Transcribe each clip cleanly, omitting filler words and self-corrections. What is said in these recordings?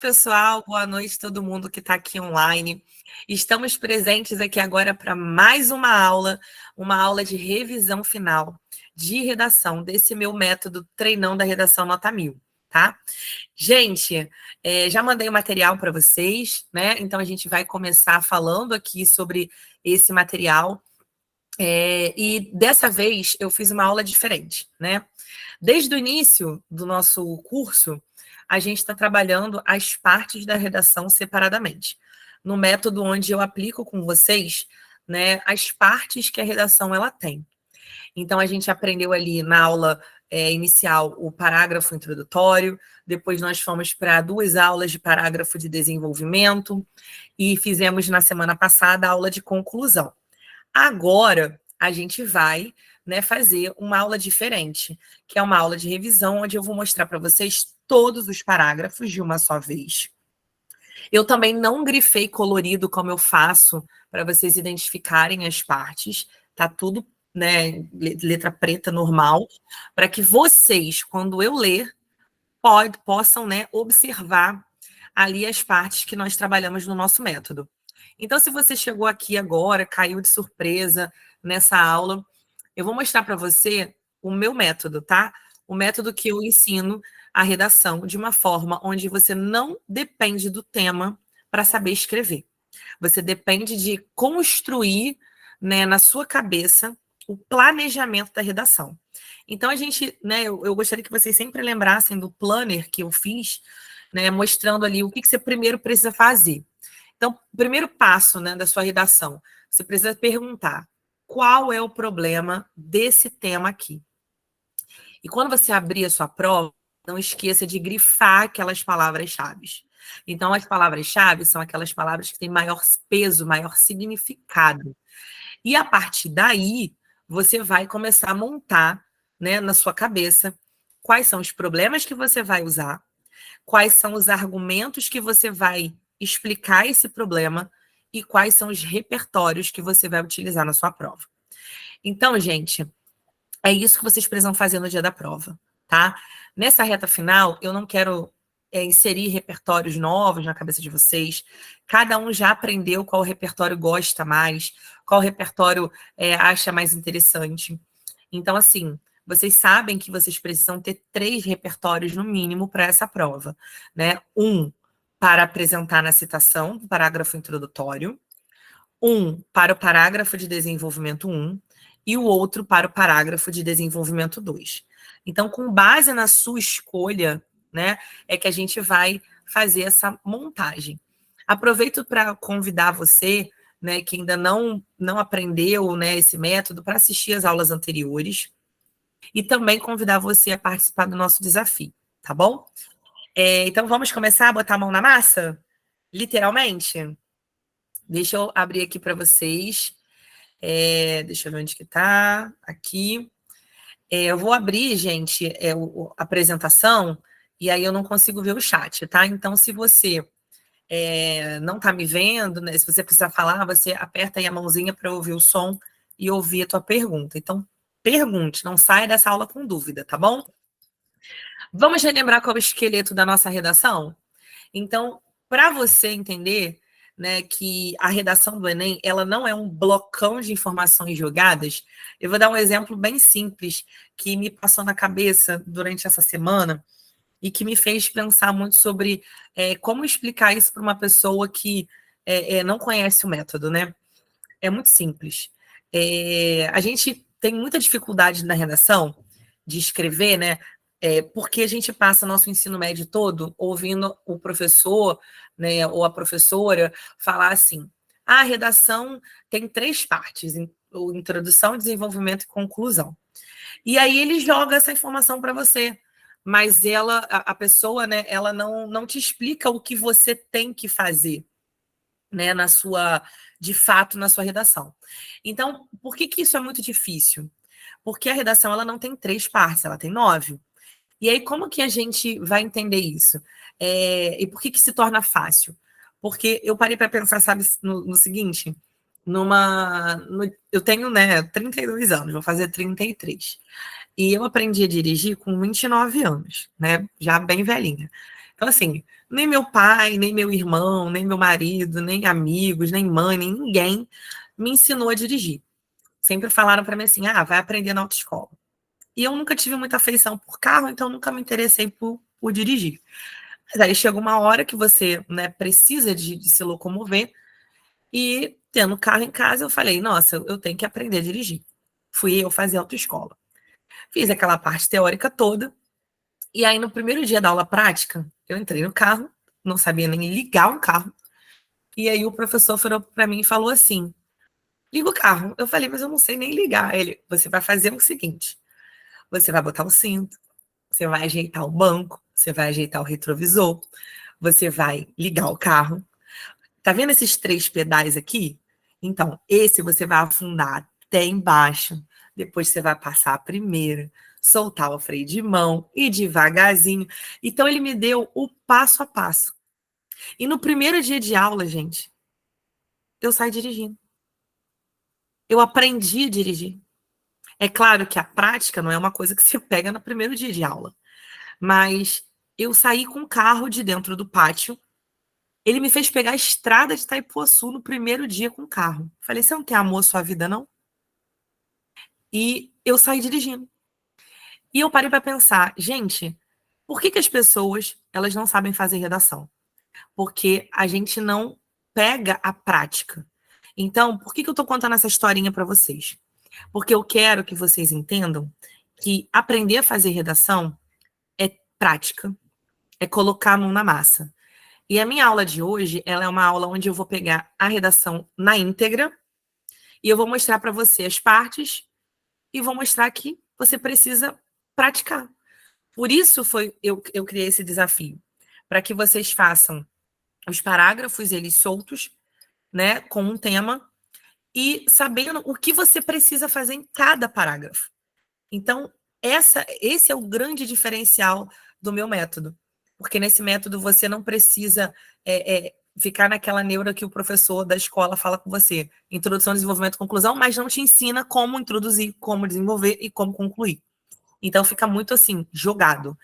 Pessoal, boa noite todo mundo que está aqui online. Estamos presentes aqui agora para mais uma aula de revisão final de redação desse meu método treinão da redação nota 1000, tá? Gente, já mandei o material para vocês, né? Então a gente vai começar falando aqui sobre esse material. E dessa vez eu fiz uma aula diferente, né? Desde o início do nosso curso, a gente está trabalhando as partes da redação separadamente, no método onde eu aplico com vocês, né, as partes que a redação ela tem. Então, a gente aprendeu ali na aula inicial o parágrafo introdutório, depois nós fomos para 2 aulas de parágrafo de desenvolvimento e fizemos na semana passada a aula de conclusão. Agora, a gente vai, né, fazer uma aula diferente, que é uma aula de revisão, onde eu vou mostrar para vocês todos os parágrafos de uma só vez. Eu também não grifei colorido como eu faço para vocês identificarem as partes, tá tudo, né, letra preta normal, para que vocês, quando eu ler, possam, né, observar ali as partes que nós trabalhamos no nosso método. Então, se você chegou aqui agora, caiu de surpresa nessa aula, eu vou mostrar para você o meu método, tá? O método que eu ensino a redação de uma forma onde você não depende do tema para saber escrever. Você depende de construir, né, na sua cabeça o planejamento da redação. Então, a gente, né, eu gostaria que vocês sempre lembrassem do planner que eu fiz, né, mostrando ali o que você primeiro precisa fazer. Então, o primeiro passo, né, da sua redação, você precisa perguntar qual é o problema desse tema aqui. E quando você abrir a sua prova, não esqueça de grifar aquelas palavras-chave. Então, as palavras-chave são aquelas palavras que têm maior peso, maior significado. E a partir daí, você vai começar a montar, né, na sua cabeça quais são os problemas que você vai usar, quais são os argumentos que você vai explicar esse problema e quais são os repertórios que você vai utilizar na sua prova. Então, gente, é isso que vocês precisam fazer no dia da prova, tá? Nessa reta final, eu não quero inserir repertórios novos na cabeça de vocês. Cada um já aprendeu qual repertório gosta mais, qual repertório acha mais interessante. Então, assim, vocês sabem que vocês precisam ter 3 repertórios no mínimo para essa prova, né? Um para apresentar na citação do parágrafo introdutório, um para o parágrafo de desenvolvimento 1 e o outro para o parágrafo de desenvolvimento 2. Então, com base na sua escolha, né, é que a gente vai fazer essa montagem. Aproveito para convidar você, né, que ainda não aprendeu, né, esse método, para assistir as aulas anteriores e também convidar você a participar do nosso desafio, tá bom? Então, vamos começar a botar a mão na massa? Literalmente? Deixa eu abrir aqui para vocês. Deixa eu ver onde que tá. Aqui. Eu vou abrir, gente, a apresentação, e aí eu não consigo ver o chat, tá? Então, se você não tá me vendo, né? Se você precisar falar, você aperta aí a mãozinha para ouvir o som e ouvir a tua pergunta. Então, pergunte, não saia dessa aula com dúvida, tá bom? Vamos relembrar qual é o esqueleto da nossa redação? Então, para você entender, né, que a redação do Enem, ela não é um blocão de informações jogadas, eu vou dar um exemplo bem simples que me passou na cabeça durante essa semana e que me fez pensar muito sobre como explicar isso para uma pessoa que não conhece o método, né? É muito simples. A gente tem muita dificuldade na redação de escrever, né? Porque a gente passa nosso ensino médio todo ouvindo o professor, né, ou a professora falar assim: a redação tem 3 partes, introdução, desenvolvimento e conclusão. E aí ele joga essa informação para você, mas a pessoa, né, ela não te explica o que você tem que fazer, né, de fato, na sua redação. Então, por que isso é muito difícil? Porque a redação ela não tem 3 partes, ela tem 9. E aí, como que a gente vai entender isso? E por que se torna fácil? Porque eu parei para pensar, sabe, no seguinte, eu tenho, né, 32 anos, vou fazer 33. E eu aprendi a dirigir com 29 anos, né, já bem velhinha. Então, assim, nem meu pai, nem meu irmão, nem meu marido, nem amigos, nem mãe, nem ninguém me ensinou a dirigir. Sempre falaram para mim assim, vai aprender na autoescola. E eu nunca tive muita afeição por carro, então nunca me interessei por dirigir. Mas aí chega uma hora que você, né, precisa de se locomover, e tendo carro em casa, eu falei, nossa, eu tenho que aprender a dirigir. Fui eu fazer autoescola. Fiz aquela parte teórica toda, e aí no primeiro dia da aula prática, eu entrei no carro, não sabia nem ligar o carro, e aí o professor virou para mim e falou assim, liga o carro. Eu falei, mas eu não sei nem ligar. Ele, você vai fazer o seguinte, você vai botar o cinto, você vai ajeitar o banco, você vai ajeitar o retrovisor, você vai ligar o carro. Tá vendo esses 3 pedais aqui? Então, esse você vai afundar até embaixo. Depois você vai passar a primeira, soltar o freio de mão e devagarzinho. Então, ele me deu o passo a passo. E no primeiro dia de aula, gente, eu saí dirigindo. Eu aprendi a dirigir. É claro que a prática não é uma coisa que se pega no primeiro dia de aula. Mas eu saí com o carro de dentro do pátio. Ele me fez pegar a estrada de Itaipuaçu no primeiro dia com o carro. Falei, você não tem amor à sua vida, não? E eu saí dirigindo. E eu parei para pensar, gente, por que as pessoas elas não sabem fazer redação? Porque a gente não pega a prática. Então, por que eu estou contando essa historinha para vocês? Porque eu quero que vocês entendam que aprender a fazer redação é prática, é colocar a mão na massa. E a minha aula de hoje, ela é uma aula onde eu vou pegar a redação na íntegra e eu vou mostrar para você as partes e vou mostrar que você precisa praticar. Por isso eu criei esse desafio, para que vocês façam os parágrafos, eles soltos, né, com um tema, e sabendo o que você precisa fazer em cada parágrafo. Então, esse é o grande diferencial do meu método, porque nesse método você não precisa ficar naquela neura que o professor da escola fala com você, introdução, desenvolvimento, conclusão, mas não te ensina como introduzir, como desenvolver e como concluir. Então fica muito assim, jogado.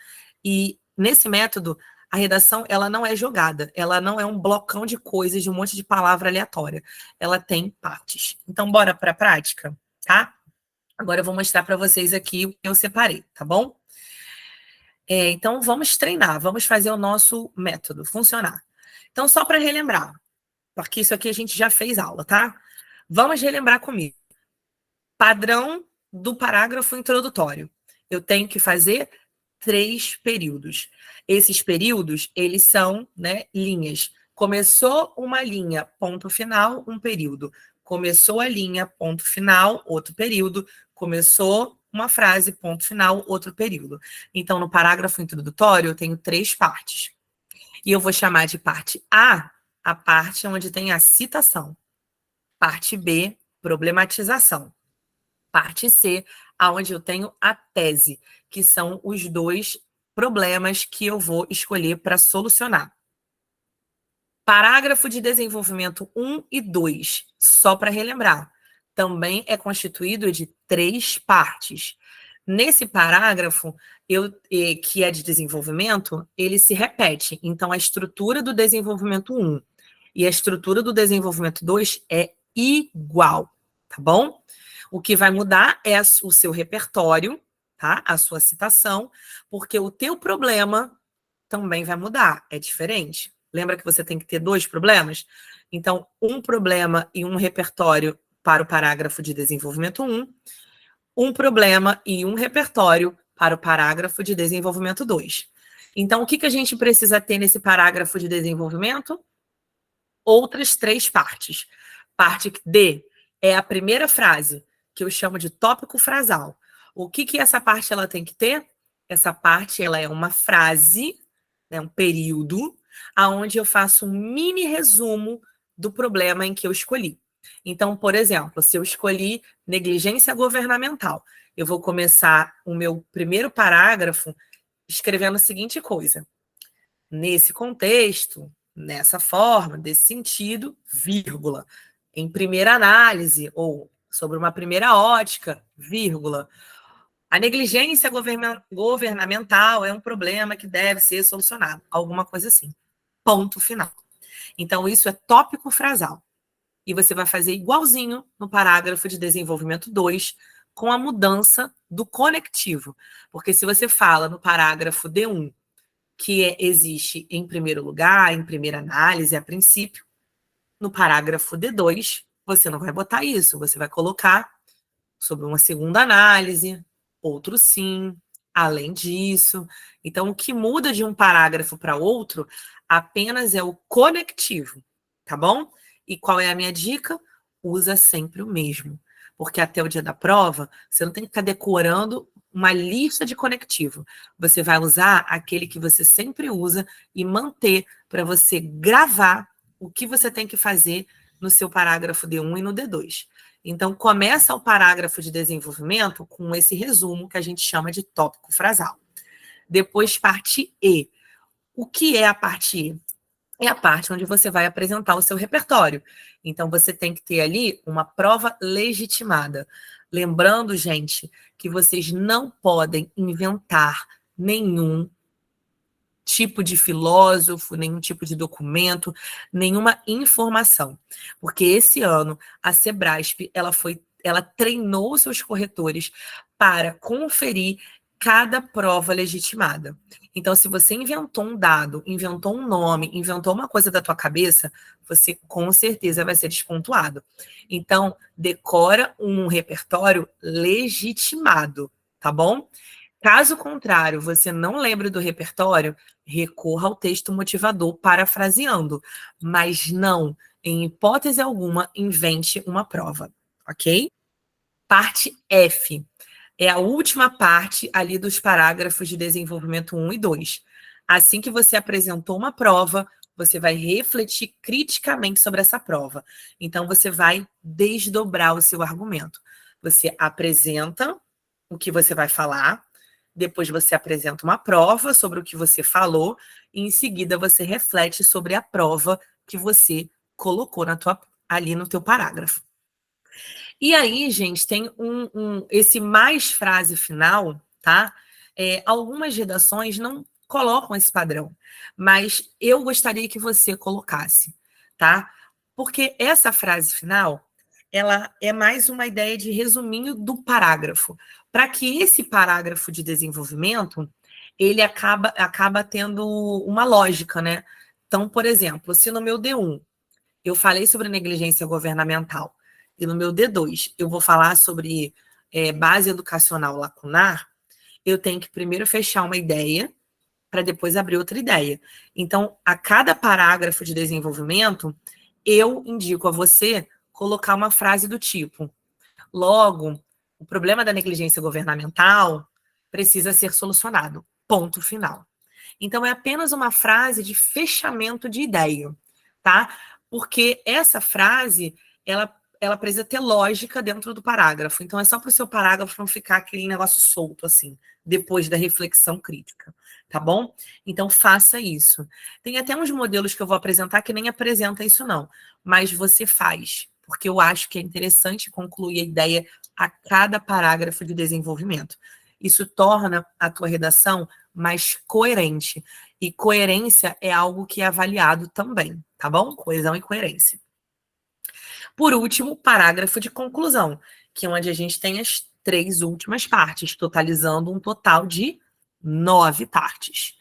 E nesse método, a redação ela não é jogada, ela não é um blocão de coisas, de um monte de palavra aleatória. Ela tem partes. Então, bora para a prática, tá? Agora eu vou mostrar para vocês aqui o que eu separei, tá bom? Então, vamos treinar, vamos fazer o nosso método funcionar. Então, só para relembrar, porque isso aqui a gente já fez aula, tá? Vamos relembrar comigo. Padrão do parágrafo introdutório. Eu tenho que fazer 3 períodos. Esses períodos, eles são, né, linhas. Começou uma linha, ponto final, um período. Começou a linha, ponto final, outro período. Começou uma frase, ponto final, outro período. Então, no parágrafo introdutório, eu tenho 3 partes. E eu vou chamar de parte a parte onde tem a citação. Parte B, problematização. Parte C, aonde eu tenho a tese, que são os 2 problemas que eu vou escolher para solucionar. Parágrafo de desenvolvimento 1 e 2, só para relembrar, também é constituído de 3 partes. Nesse parágrafo, que é de desenvolvimento, ele se repete. Então, a estrutura do desenvolvimento 1 e a estrutura do desenvolvimento 2 é igual, tá bom? O que vai mudar é o seu repertório, tá? A sua citação, porque o teu problema também vai mudar, é diferente. Lembra que você tem que ter 2 problemas? Então, um problema e um repertório para o parágrafo de desenvolvimento 1, um problema e um repertório para o parágrafo de desenvolvimento 2. Então, o que a gente precisa ter nesse parágrafo de desenvolvimento? Outras 3 partes. Parte D é a primeira frase, que eu chamo de tópico frasal. O que essa parte ela tem que ter? Essa parte ela é uma frase, né, um período, aonde eu faço um mini resumo do problema em que eu escolhi. Então, por exemplo, se eu escolhi negligência governamental, eu vou começar o meu primeiro parágrafo escrevendo a seguinte coisa. Nesse contexto, nessa forma, desse sentido, vírgula. Em primeira análise, ou sobre uma primeira ótica, vírgula. A negligência governamental é um problema que deve ser solucionado. Alguma coisa assim. Ponto final. Então, isso é tópico frasal. E você vai fazer igualzinho no parágrafo de desenvolvimento 2, com a mudança do conectivo. Porque se você fala no parágrafo D1 que existe em primeiro lugar, em primeira análise, a princípio, no parágrafo D2, você não vai botar isso, você vai colocar sobre uma segunda análise, outro sim, além disso. Então, o que muda de um parágrafo para outro apenas é o conectivo, tá bom? E qual é a minha dica? Usa sempre o mesmo, porque até o dia da prova, você não tem que ficar decorando uma lista de conectivo. Você vai usar aquele que você sempre usa e manter para você gravar o que você tem que fazer no seu parágrafo D1 e no D2. Então, começa o parágrafo de desenvolvimento com esse resumo que a gente chama de tópico frasal. Depois, parte E. O que é a parte E? É a parte onde você vai apresentar o seu repertório. Então, você tem que ter ali uma prova legitimada. Lembrando, gente, que vocês não podem inventar nenhum tipo de filósofo, nenhum tipo de documento, nenhuma informação. Porque esse ano a Sebrasp, ela treinou seus corretores para conferir cada prova legitimada. Então, se você inventou um dado, inventou um nome, inventou uma coisa da tua cabeça, você com certeza vai ser despontuado. Então, decora um repertório legitimado, tá bom? Caso contrário, você não lembre do repertório, recorra ao texto motivador parafraseando, mas não, em hipótese alguma, invente uma prova, ok? Parte F é a última parte ali dos parágrafos de desenvolvimento 1 e 2. Assim que você apresentou uma prova, você vai refletir criticamente sobre essa prova. Então, você vai desdobrar o seu argumento. Você apresenta o que você vai falar, depois você apresenta uma prova sobre o que você falou, e em seguida você reflete sobre a prova que você colocou ali no teu parágrafo. E aí, gente, tem esse mais frase final, tá? Algumas redações não colocam esse padrão, mas eu gostaria que você colocasse, tá? Porque essa frase final, ela é mais uma ideia de resuminho do parágrafo, para que esse parágrafo de desenvolvimento, ele acaba tendo uma lógica, né? Então, por exemplo, se no meu D1 eu falei sobre negligência governamental, e no meu D2 eu vou falar sobre base educacional lacunar, eu tenho que primeiro fechar uma ideia para depois abrir outra ideia. Então, a cada parágrafo de desenvolvimento, eu indico a você colocar uma frase do tipo: logo, o problema da negligência governamental precisa ser solucionado. Ponto final. Então, é apenas uma frase de fechamento de ideia, tá? Porque essa frase, ela precisa ter lógica dentro do parágrafo. Então, é só para o seu parágrafo não ficar aquele negócio solto, assim, depois da reflexão crítica, tá bom? Então, faça isso. Tem até uns modelos que eu vou apresentar que nem apresenta isso, não. Mas você faz, porque eu acho que é interessante concluir a ideia a cada parágrafo de desenvolvimento. Isso torna a tua redação mais coerente. E coerência é algo que é avaliado também, tá bom? Coesão e coerência. Por último, parágrafo de conclusão, que é onde a gente tem as 3 últimas partes, totalizando um total de 9 partes.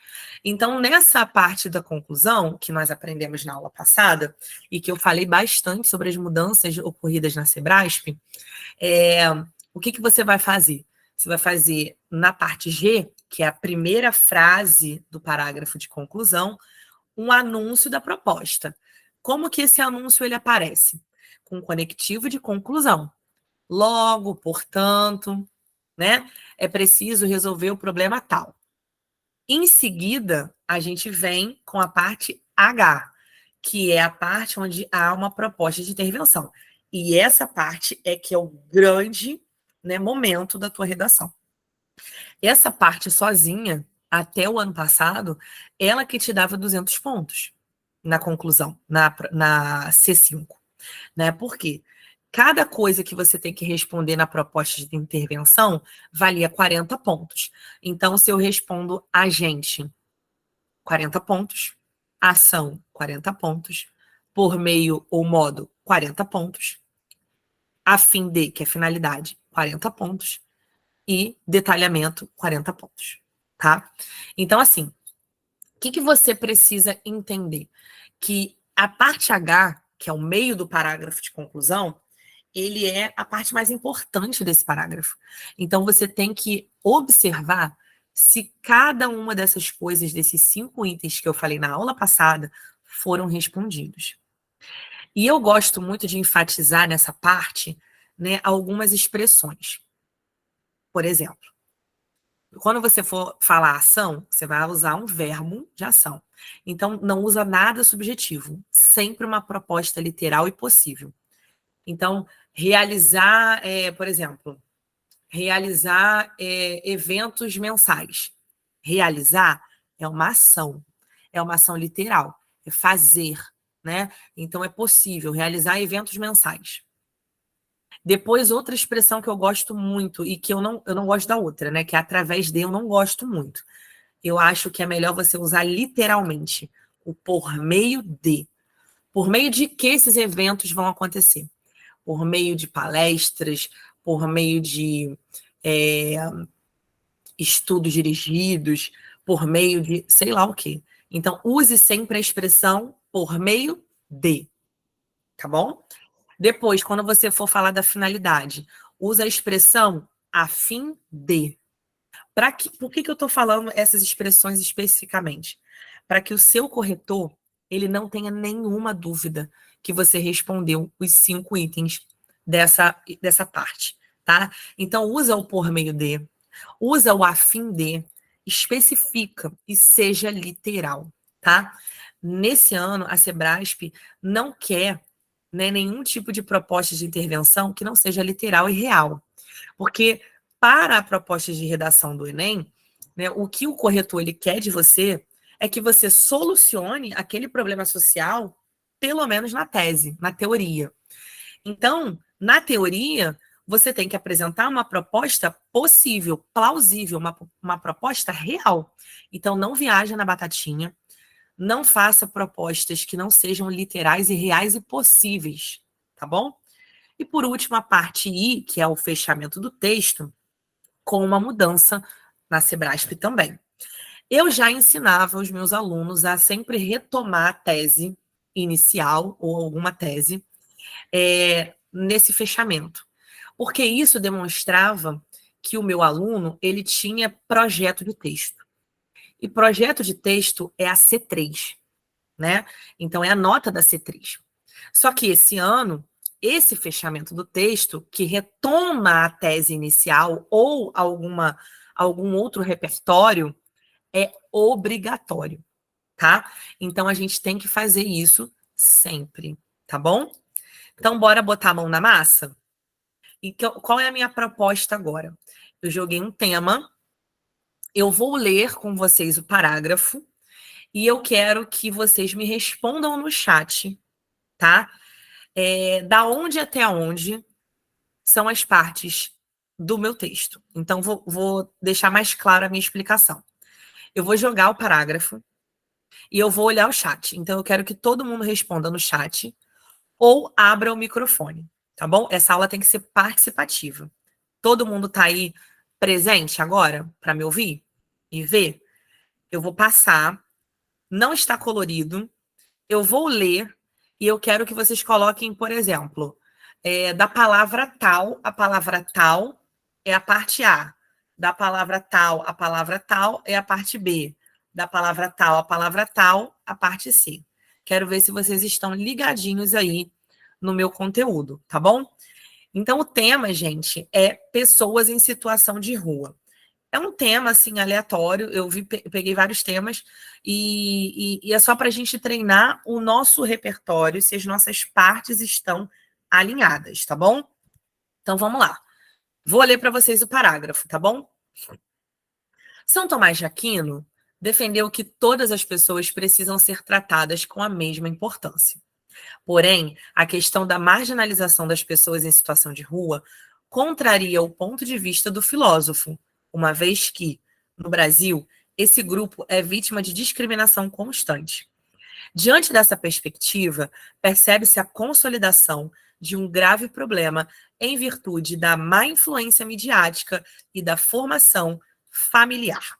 Então, nessa parte da conclusão, que nós aprendemos na aula passada, e que eu falei bastante sobre as mudanças ocorridas na Sebrasp, o que você vai fazer? Você vai fazer na parte G, que é a primeira frase do parágrafo de conclusão, um anúncio da proposta. Como que esse anúncio ele aparece? Com conectivo de conclusão. Logo, portanto, né? É preciso resolver o problema tal. Em seguida, a gente vem com a parte H, que é a parte onde há uma proposta de intervenção. E essa parte é que é o grande, né, momento da tua redação. Essa parte sozinha, até o ano passado, ela que te dava 200 pontos na conclusão, na C5. Né? Por quê? cada coisa que você tem que responder na proposta de intervenção valia 40 pontos. Então, se eu respondo agente, 40 pontos, ação, 40 pontos, por meio ou modo, 40 pontos, a fim de, que é finalidade, 40 pontos, e detalhamento, 40 pontos, tá? Então, assim, o que você precisa entender? Que a parte H, que é o meio do parágrafo de conclusão, ele é a parte mais importante desse parágrafo. Então, você tem que observar se cada uma dessas coisas, desses 5 itens que eu falei na aula passada, foram respondidos. E eu gosto muito de enfatizar nessa parte, né, algumas expressões. Por exemplo, quando você for falar ação, você vai usar um verbo de ação. Então, não usa nada subjetivo. Sempre uma proposta literal e possível. Então, realizar, por exemplo, realizar eventos mensais. Realizar é uma ação literal, é fazer, né? Então, é possível realizar eventos mensais. Depois, outra expressão que eu gosto muito e que eu não gosto da outra, né? Que é através de, eu não gosto muito. Eu acho que é melhor você usar literalmente o por meio de. Por meio de que esses eventos vão acontecer? Por meio de palestras, por meio de estudos dirigidos, por meio de sei lá o quê. Então, use sempre a expressão por meio de, tá bom? Depois, quando você for falar da finalidade, usa a expressão a fim de. Por que eu estou falando essas expressões especificamente? Para que o seu corretor ele não tenha nenhuma dúvida que você respondeu os 5 itens dessa parte, tá? Então, usa o por meio de, usa o a fim de, especifica e seja literal, tá? Nesse ano, a Sebrasp não quer, né, nenhum tipo de proposta de intervenção que não seja literal e real. Porque para a proposta de redação do Enem, né, o que o corretor ele quer de você é que você solucione aquele problema social, pelo menos na tese, na teoria. Então, na teoria, você tem que apresentar uma proposta possível, plausível, uma proposta real. Então, não viaja na batatinha, não faça propostas que não sejam literais e reais e possíveis, tá bom? E por último, a parte I, que é o fechamento do texto, com uma mudança na Sebrasp também. Eu já ensinava os meus alunos a sempre retomar a tese inicial ou alguma tese nesse fechamento, porque isso demonstrava que o meu aluno ele tinha projeto de texto. E projeto de texto é a C3, né? Então é a nota da C3. Só que esse ano, esse fechamento do texto, que retoma a tese inicial ou algum outro repertório, é obrigatório, tá? Então a gente tem que fazer isso sempre, tá bom? Então bora botar a mão na massa? E qual é a minha proposta agora? Eu joguei um tema, eu vou ler com vocês o parágrafo e eu quero que vocês me respondam no chat, tá? Da onde até onde são as partes do meu texto. Então, vou deixar mais clara a minha explicação. Eu vou jogar o parágrafo e eu vou olhar o chat. Então, eu quero que todo mundo responda no chat ou abra o microfone, tá bom? Essa aula tem que ser participativa. Todo mundo tá aí presente agora para me ouvir e ver? Eu vou passar, não está colorido, eu vou ler e eu quero que vocês coloquem, por exemplo, da palavra tal, a palavra tal é a parte A. Da palavra tal, a palavra tal é a parte B. Da palavra tal, a palavra tal, a parte C. Quero ver se vocês estão ligadinhos aí no meu conteúdo, tá bom? Então, o tema, gente, é pessoas em situação de rua. É um tema, assim, aleatório. Eu peguei vários temas e é só para a gente treinar o nosso repertório, se as nossas partes estão alinhadas, tá bom? Então, vamos lá. Vou ler para vocês o parágrafo, tá bom? São Tomás de Aquino defendeu que todas as pessoas precisam ser tratadas com a mesma importância. Porém, a questão da marginalização das pessoas em situação de rua contraria o ponto de vista do filósofo, uma vez que, no Brasil, esse grupo é vítima de discriminação constante. Diante dessa perspectiva, percebe-se a consolidação de um grave problema em virtude da má influência midiática e da formação familiar.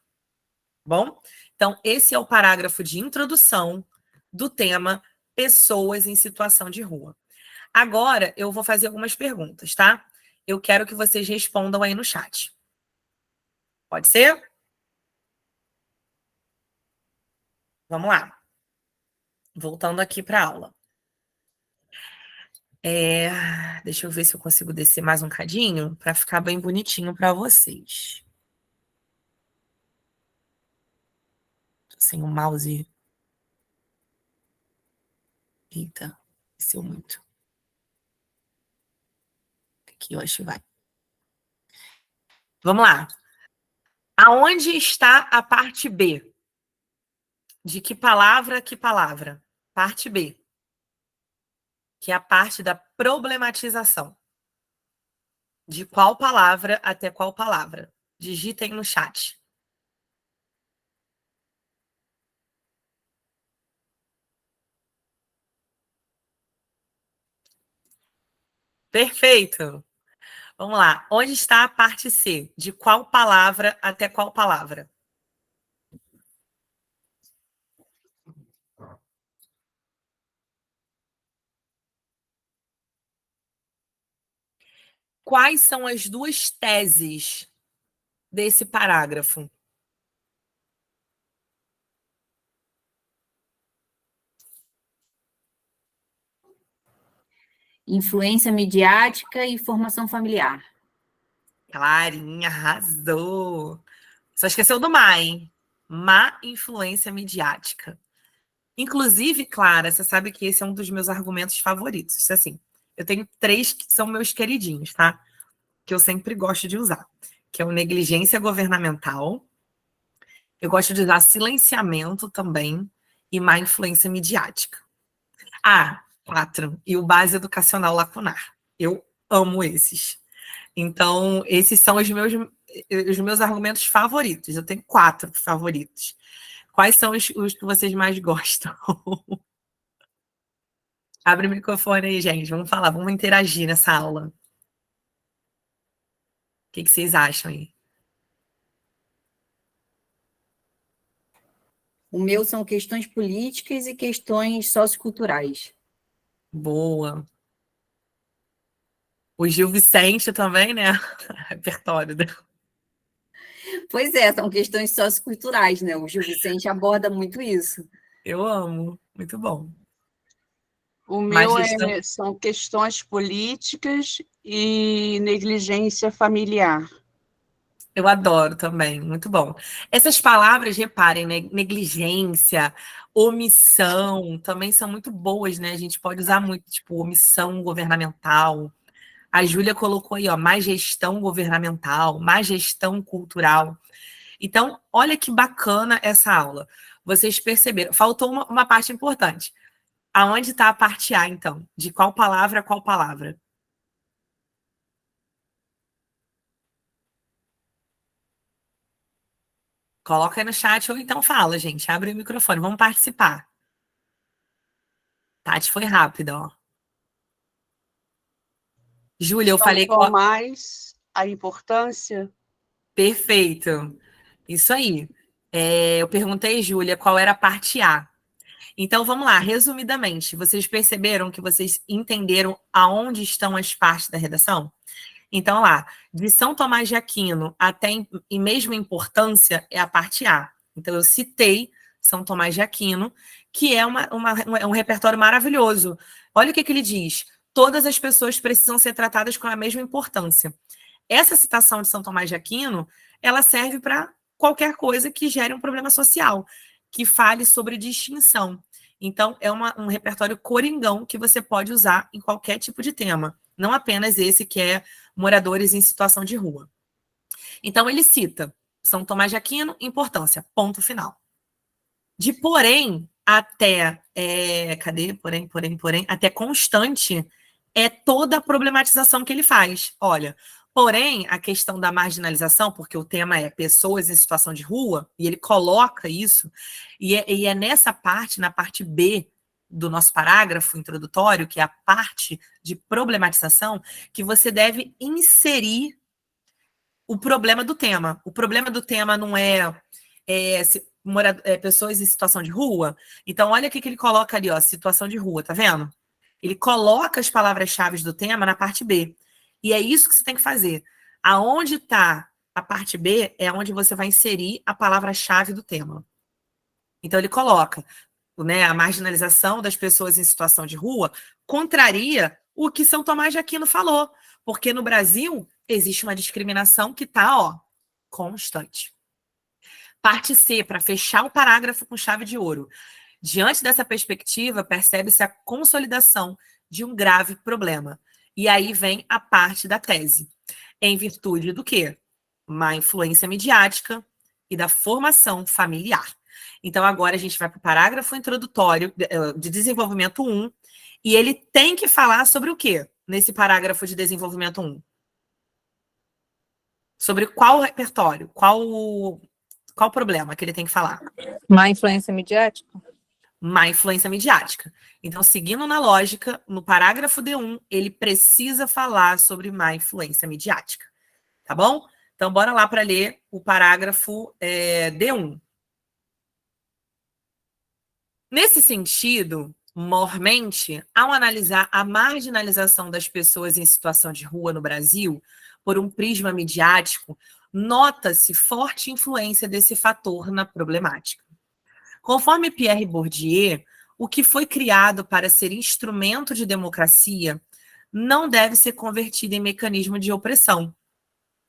Bom, então esse é o parágrafo de introdução do tema pessoas em situação de rua. Agora eu vou fazer algumas perguntas, tá? Eu quero que vocês respondam aí no chat. Pode ser? Vamos lá. Voltando aqui para a aula. Deixa eu ver se eu consigo descer mais um cadinho para ficar bem bonitinho para vocês. Tô sem o mouse. Eita, desceu muito. Aqui eu acho que vai. Vamos lá. Aonde está a parte B? De que palavra, que palavra? Parte B. Que é a parte da problematização. De qual palavra até qual palavra? Digitem no chat. Perfeito. Vamos lá. Onde está a parte C? De qual palavra até qual palavra? Quais são as duas teses desse parágrafo? Influência midiática e formação familiar. Clarinha, arrasou. Só esqueceu do má, hein? Má influência midiática. Inclusive, Clara, você sabe que esse é um dos meus argumentos favoritos. Assim, eu tenho 3 que são meus queridinhos, tá? Que eu sempre gosto de usar. Que é o negligência governamental. Eu gosto de usar silenciamento também. E má influência midiática. 4. E o base educacional lacunar. Eu amo esses. Então, esses são os meus argumentos favoritos. Eu tenho 4 favoritos. Quais são os que vocês mais gostam? Abre o microfone aí, gente. Vamos falar, vamos interagir nessa aula. O que vocês acham aí? O meu são questões políticas e questões socioculturais. Boa. O Gil Vicente também, né? Repertório. Pois é, são questões socioculturais, né? O Gil Vicente aborda muito isso. Eu amo. Muito bom. O meu são questões políticas e negligência familiar. Eu adoro também, muito bom. Essas palavras, reparem, né? Negligência, omissão, também são muito boas, né? A gente pode usar muito, tipo, omissão governamental. A Júlia colocou aí, ó, má gestão governamental, má gestão cultural. Então, olha que bacana essa aula. Vocês perceberam, faltou uma parte importante. Aonde está a parte A, então? De qual palavra a qual palavra? Coloca aí no chat ou então fala, gente. Abre o microfone, vamos participar. Tati foi rápida, ó. Júlia, eu falei... mais a importância. Perfeito. Isso aí. Eu perguntei, Júlia, qual era a parte A. Então, vamos lá, resumidamente. Vocês perceberam que vocês entenderam aonde estão as partes da redação? Então, lá, de São Tomás de Aquino até e mesmo importância é a parte A. Então, eu citei São Tomás de Aquino, que é um repertório maravilhoso. Olha o que ele diz. Todas as pessoas precisam ser tratadas com a mesma importância. Essa citação de São Tomás de Aquino, ela serve para qualquer coisa que gere um problema social, que fale sobre distinção. Então, é um repertório coringão que você pode usar em qualquer tipo de tema, não apenas esse que é moradores em situação de rua. Então, ele cita São Tomás de Aquino, importância, ponto final. De porém, até, até constante, é toda a problematização que ele faz. Olha, porém, a questão da marginalização, porque o tema é pessoas em situação de rua, e ele coloca isso, e é nessa parte, na parte B do nosso parágrafo introdutório, que é a parte de problematização, que você deve inserir o problema do tema. O problema do tema não pessoas em situação de rua. Então, olha o que ele coloca ali, ó, situação de rua, tá vendo? Ele coloca as palavras-chave do tema na parte B. E é isso que você tem que fazer. Aonde está a parte B é onde você vai inserir a palavra-chave do tema. Então, ele coloca, né, a marginalização das pessoas em situação de rua contraria o que São Tomás de Aquino falou. Porque no Brasil existe uma discriminação que está, ó, constante. Parte C, para fechar o parágrafo com chave de ouro. Diante dessa perspectiva, percebe-se a consolidação de um grave problema. E aí vem a parte da tese. Em virtude do quê? Má influência midiática e da formação familiar. Então, agora a gente vai para o parágrafo introdutório de desenvolvimento 1, e ele tem que falar sobre o quê? Nesse parágrafo de desenvolvimento 1. Sobre qual repertório? Qual problema que ele tem que falar? Má influência midiática? Má influência midiática. Então, seguindo na lógica, no parágrafo D1, ele precisa falar sobre má influência midiática. Tá bom? Então, bora lá para ler o parágrafo D1. Nesse sentido, mormente, ao analisar a marginalização das pessoas em situação de rua no Brasil por um prisma midiático, nota-se forte influência desse fator na problemática. Conforme Pierre Bourdieu, o que foi criado para ser instrumento de democracia não deve ser convertido em mecanismo de opressão.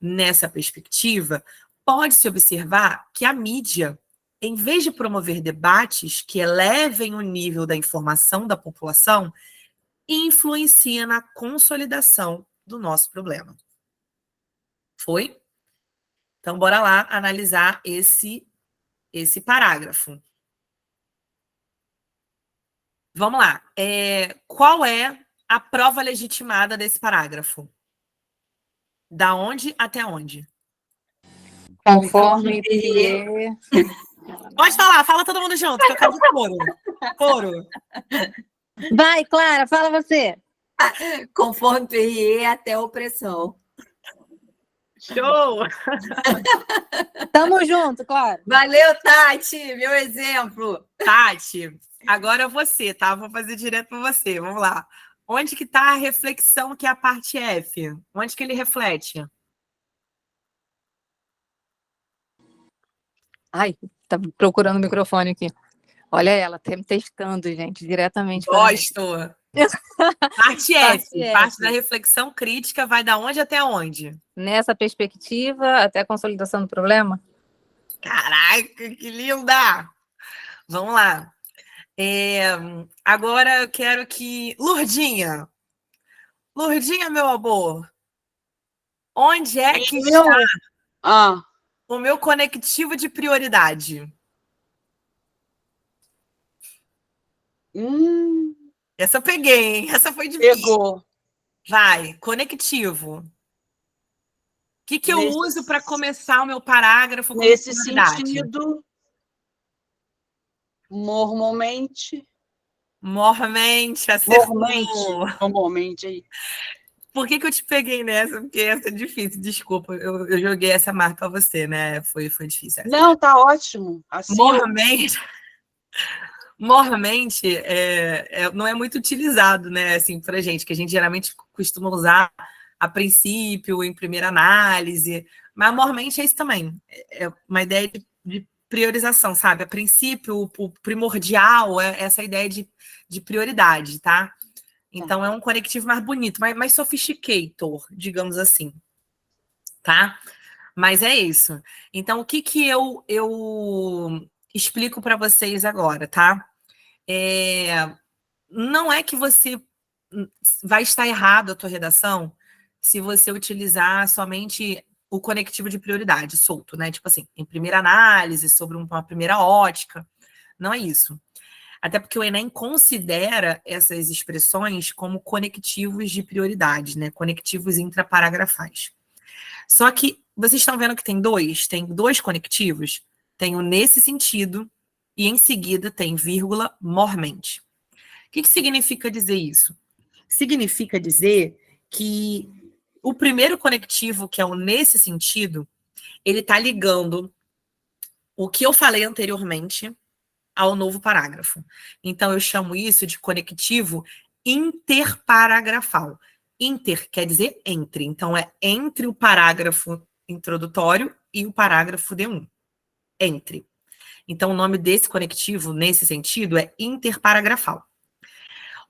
Nessa perspectiva, pode-se observar que a mídia, em vez de promover debates que elevem o nível da informação da população, influencia na consolidação do nosso problema. Foi? Então, bora lá analisar esse parágrafo. Vamos lá. Qual é a prova legitimada desse parágrafo? Da onde até onde? Conforme Pierre... Pode falar, fala todo mundo junto, que eu quero de coro. Vai, Clara, fala você. Conforme Pierre até a opressão. Show! Tamo junto, Clara. Valeu, Tati, meu exemplo. Tati, agora você, tá? Vou fazer direto para você. Vamos lá. Onde que está a reflexão, que é a parte F? Onde que ele reflete? Ai, tá procurando o microfone aqui. Olha ela, testando, gente, diretamente. Gosto! Parte F, parte F. da reflexão crítica, vai da onde até onde? Nessa perspectiva, até a consolidação do problema? Caraca, que linda! Vamos lá. Agora eu quero que... Lourdinha, meu amor, onde é que está o meu conectivo de prioridade? Essa eu peguei, hein? Essa foi difícil. Pegou. Vai, conectivo. O que eu uso para começar o meu parágrafo? Nesse sentido, mormente, acertou. normalmente aí. Por que eu te peguei nessa? Porque essa é difícil, desculpa. Eu joguei essa marca para você, né? Foi difícil. Essa. Não, tá ótimo. Assim, mormente não é muito utilizado, né? Assim, pra gente, que a gente geralmente costuma usar a princípio, em primeira análise, mas mormente é isso também. É uma ideia de priorização, sabe? A princípio, o primordial é essa ideia de prioridade, tá? Então, é um conectivo mais bonito, mais sophisticated, digamos assim, tá? Mas é isso. Então, o que eu explico para vocês agora, tá? Não é que você vai estar errado a tua redação se você utilizar somente o conectivo de prioridade solto, né? Tipo assim, em primeira análise, sobre uma primeira ótica. Não é isso. Até porque o Enem considera essas expressões como conectivos de prioridade, né? Conectivos intraparagrafais. Só que vocês estão vendo que tem dois conectivos? Tem o nesse sentido e em seguida tem vírgula mormente. O que significa dizer isso? Significa dizer que o primeiro conectivo, que é o nesse sentido, ele está ligando o que eu falei anteriormente ao novo parágrafo. Então, eu chamo isso de conectivo interparagrafal. Inter quer dizer entre. Então, é entre o parágrafo introdutório e o parágrafo D1. Entre. Então, o nome desse conectivo, nesse sentido, é interparagrafal.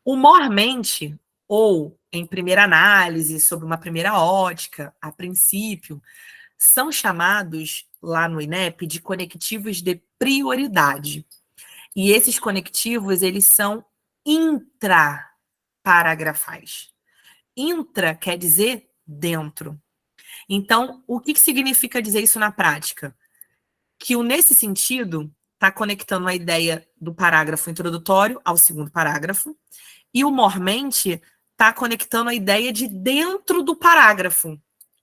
O mormente, ou em primeira análise, sob uma primeira ótica, a princípio, são chamados, lá no INEP, de conectivos de prioridade. E esses conectivos, eles são intraparagrafais. Intra quer dizer dentro. Então, o que significa dizer isso na prática? Que o nesse sentido está conectando a ideia do parágrafo introdutório ao segundo parágrafo, e o mormente está conectando a ideia de dentro do parágrafo,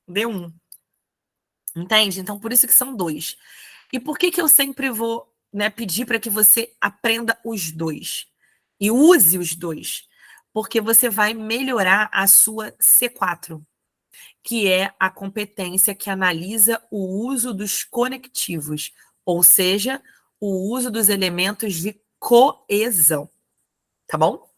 D1. Entende? Então, por isso que são dois. E por que eu sempre vou, né, pedir para que você aprenda os dois? E use os dois. Porque você vai melhorar a sua C4, que é a competência que analisa o uso dos conectivos, ou seja, o uso dos elementos de coesão. Tá bom?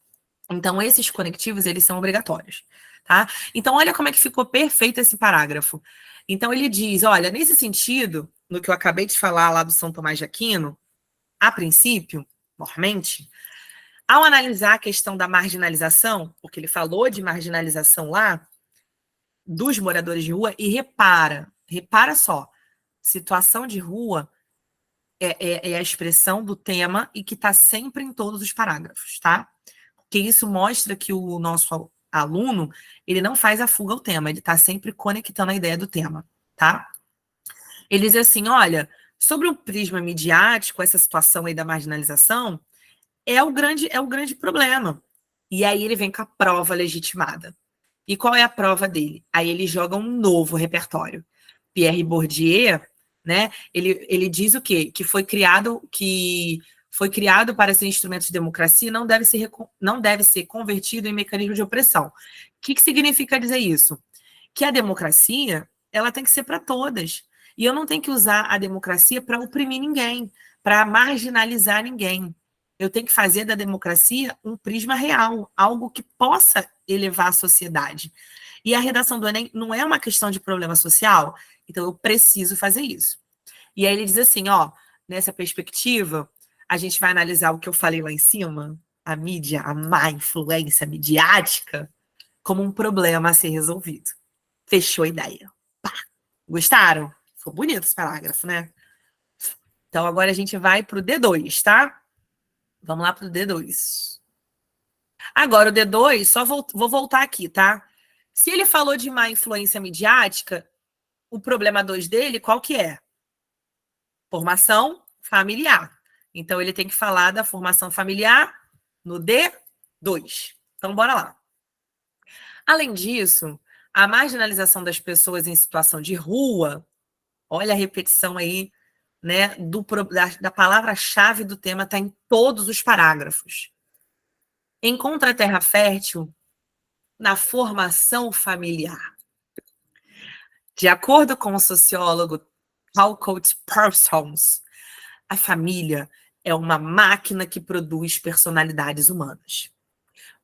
Então, esses conectivos, eles são obrigatórios, tá? Então, olha como é que ficou perfeito esse parágrafo. Então, ele diz, olha, nesse sentido, no que eu acabei de falar lá do São Tomás de Aquino, a princípio, mormente, ao analisar a questão da marginalização, porque ele falou de marginalização lá, dos moradores de rua, e repara só, situação de rua é a expressão do tema e que está sempre em todos os parágrafos, tá? Porque isso mostra que o nosso aluno, ele não faz a fuga ao tema, ele está sempre conectando a ideia do tema, tá? Ele diz assim, olha, sobre o prisma midiático, essa situação aí da marginalização, é o grande problema. E aí ele vem com a prova legitimada. E qual é a prova dele? Aí ele joga um novo repertório. Pierre Bourdieu, né? Ele diz o quê? Que foi criado para ser instrumento de democracia e não deve ser convertido em mecanismo de opressão. O que significa dizer isso? Que a democracia, ela tem que ser para todas. E eu não tenho que usar a democracia para oprimir ninguém, para marginalizar ninguém. Eu tenho que fazer da democracia um prisma real, algo que possa elevar a sociedade. E a redação do Enem não é uma questão de problema social, então eu preciso fazer isso. E aí ele diz assim, ó, nessa perspectiva, a gente vai analisar o que eu falei lá em cima, a mídia, a má influência midiática, como um problema a ser resolvido. Fechou a ideia. Pá. Gostaram? Ficou bonito esse parágrafo, né? Então agora a gente vai para o D2, tá? Vamos lá para o D2. Agora, o D2, só vou voltar aqui, tá? Se ele falou de má influência midiática, o problema 2 dele, qual que é? Formação familiar. Então, ele tem que falar da formação familiar no D2. Então, bora lá. Além disso, a marginalização das pessoas em situação de rua, olha a repetição aí, né, da palavra-chave do tema, está em todos os parágrafos. Encontra a terra fértil na formação familiar. De acordo com o sociólogo Talcott Parsons, a família é uma máquina que produz personalidades humanas.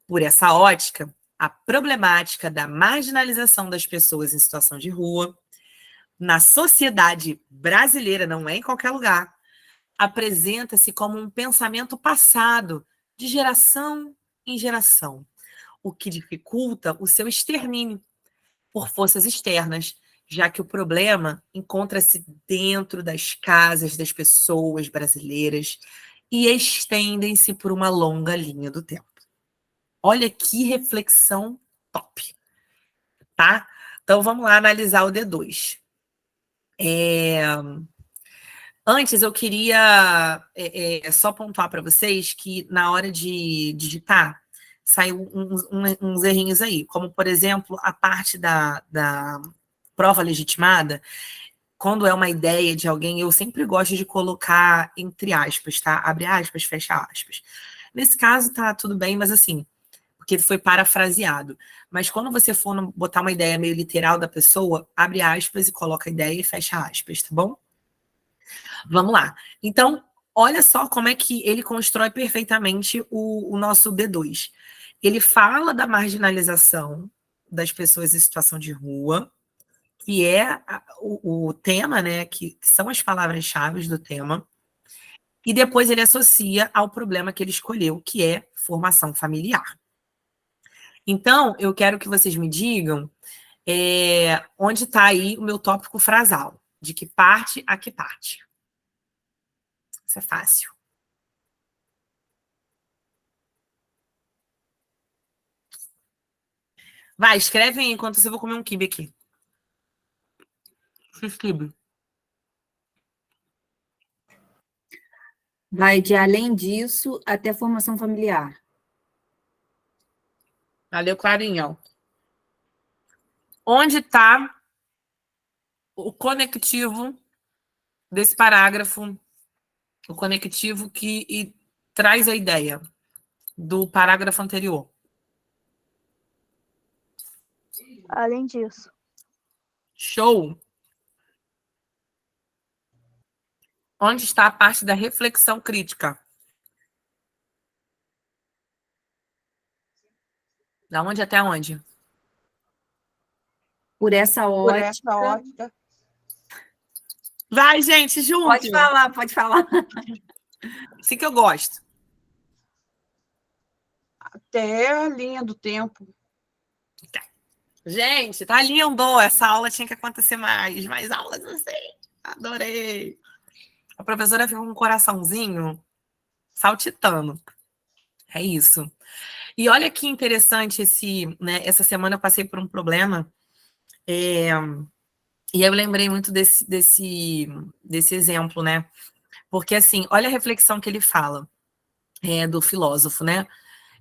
Por essa ótica, a problemática da marginalização das pessoas em situação de rua, na sociedade brasileira, não é em qualquer lugar, apresenta-se como um pensamento passado, de geração em geração, o que dificulta o seu extermínio por forças externas, já que o problema encontra-se dentro das casas das pessoas brasileiras e estendem-se por uma longa linha do tempo. Olha que reflexão top, tá? Então vamos lá analisar o D2. Antes, eu queria só pontuar para vocês que na hora de digitar, saiu uns errinhos aí, como, por exemplo, a parte da prova legitimada, quando é uma ideia de alguém, eu sempre gosto de colocar entre aspas, tá? Abre aspas, fecha aspas. Nesse caso, tá tudo bem, mas assim, porque ele foi parafraseado. Mas quando você for botar uma ideia meio literal da pessoa, abre aspas e coloca a ideia e fecha aspas, tá bom? Vamos lá. Então, olha só como é que ele constrói perfeitamente o nosso D2. Ele fala da marginalização das pessoas em situação de rua, que é o tema, né? Que são as palavras-chave do tema. E depois ele associa ao problema que ele escolheu, que é formação familiar. Então, eu quero que vocês me digam onde está aí o meu tópico frasal. De que parte a que parte. Isso é fácil. Vai, escreve aí enquanto eu vou comer um quibe aqui. Quibe. Vai de além disso até formação familiar. Valeu, Clarinha. Onde está o conectivo desse parágrafo? O conectivo que traz a ideia do parágrafo anterior. Além disso. Show! Onde está a parte da reflexão crítica? Da onde até onde? Por essa Por ótica. essa ótica. Vai, gente, junto! Pode falar, pode falar. Assim que eu gosto. Até a linha do tempo. Gente, tá lindo! Essa aula tinha que acontecer mais aulas, não sei. Adorei! A professora ficou com um coraçãozinho saltitando. É isso. E olha que interessante essa semana eu passei por um problema e aí eu lembrei muito desse exemplo, né? Porque, assim, olha a reflexão que ele fala do filósofo, né?